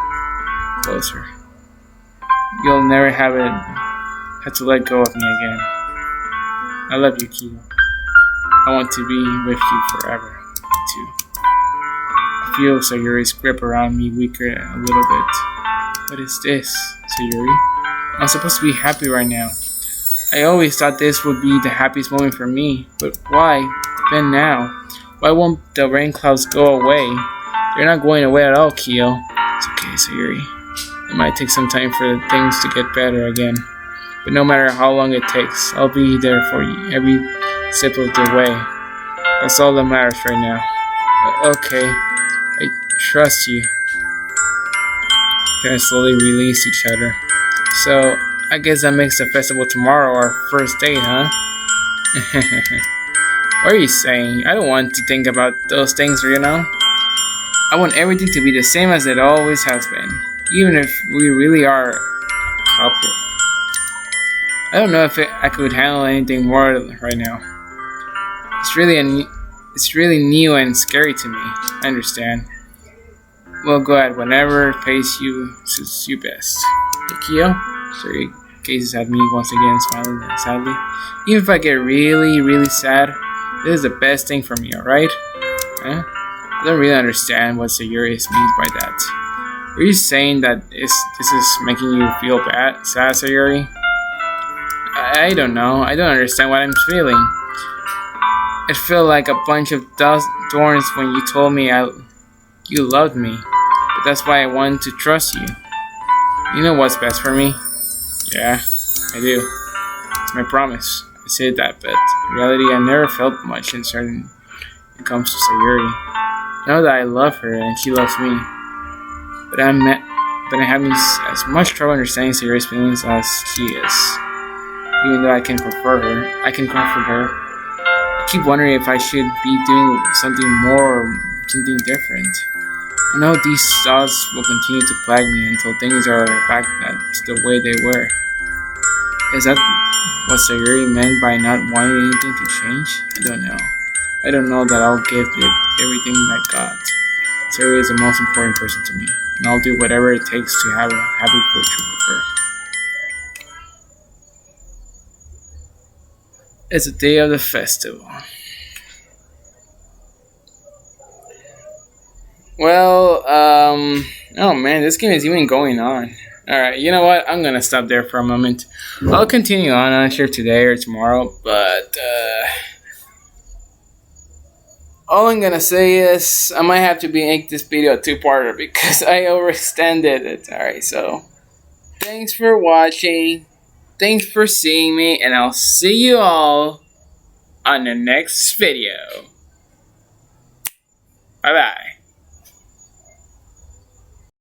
closer. You'll never have to let go of me again. I love you, Kia. I want to be with you forever, too. I feel Sayori's grip around me weaker a little bit. What is this, Sayori? I'm supposed to be happy right now. I always thought this would be the happiest moment for me, but why? Then now? Why won't the rain clouds go away? They're not going away at all, Kyo. It's okay, Sayori. It might take some time for things to get better again. But no matter how long it takes, I'll be there for you every step of the way. That's all that matters right now. Okay, I trust you. Parents slowly release each other. So, I guess that makes the festival tomorrow our first date, huh? What are you saying? I don't want to think about those things, you know? I want everything to be the same as it always has been, even if we really are a couple. I don't know if I could handle anything more right now. It's really new and scary to me. I understand. We'll go at whatever pace suits you best. Kyo? Sayori gazes at me once again, smiling sadly. Even if I get really, really sad, this is the best thing for me, alright? Huh? I don't really understand what Sayori means by that. Are you saying that this is making you feel sad, Sayori? I don't know. I don't understand what I'm feeling. It felt like a bunch of thorns when you told me you loved me. But that's why I wanted to trust you. You know what's best for me? Yeah, I do. It's my promise. I said that, but in reality, I never felt much concern when it comes to Sayori. I know that I love her and she loves me. But I'm having as much trouble understanding Sayori's feelings as she is. Even though I can comfort her. I keep wondering if I should be doing something more or something different. I know these thoughts will continue to plague me until things are back to the way they were. Is that what Sayori meant by not wanting anything to change? I don't know. I don't know that I'll give it everything I got. Sayori is the most important person to me, and I'll do whatever it takes to have a happy future with her. It's the day of the festival. Well, oh man, this game is even going on. Alright, you know what? I'm gonna stop there for a moment. I'll continue on, I'm not sure today or tomorrow, but, all I'm gonna say is, I might have to make this video a two-parter because I overextended it. Alright, so, thanks for watching, thanks for seeing me, and I'll see you all on the next video. Bye-bye.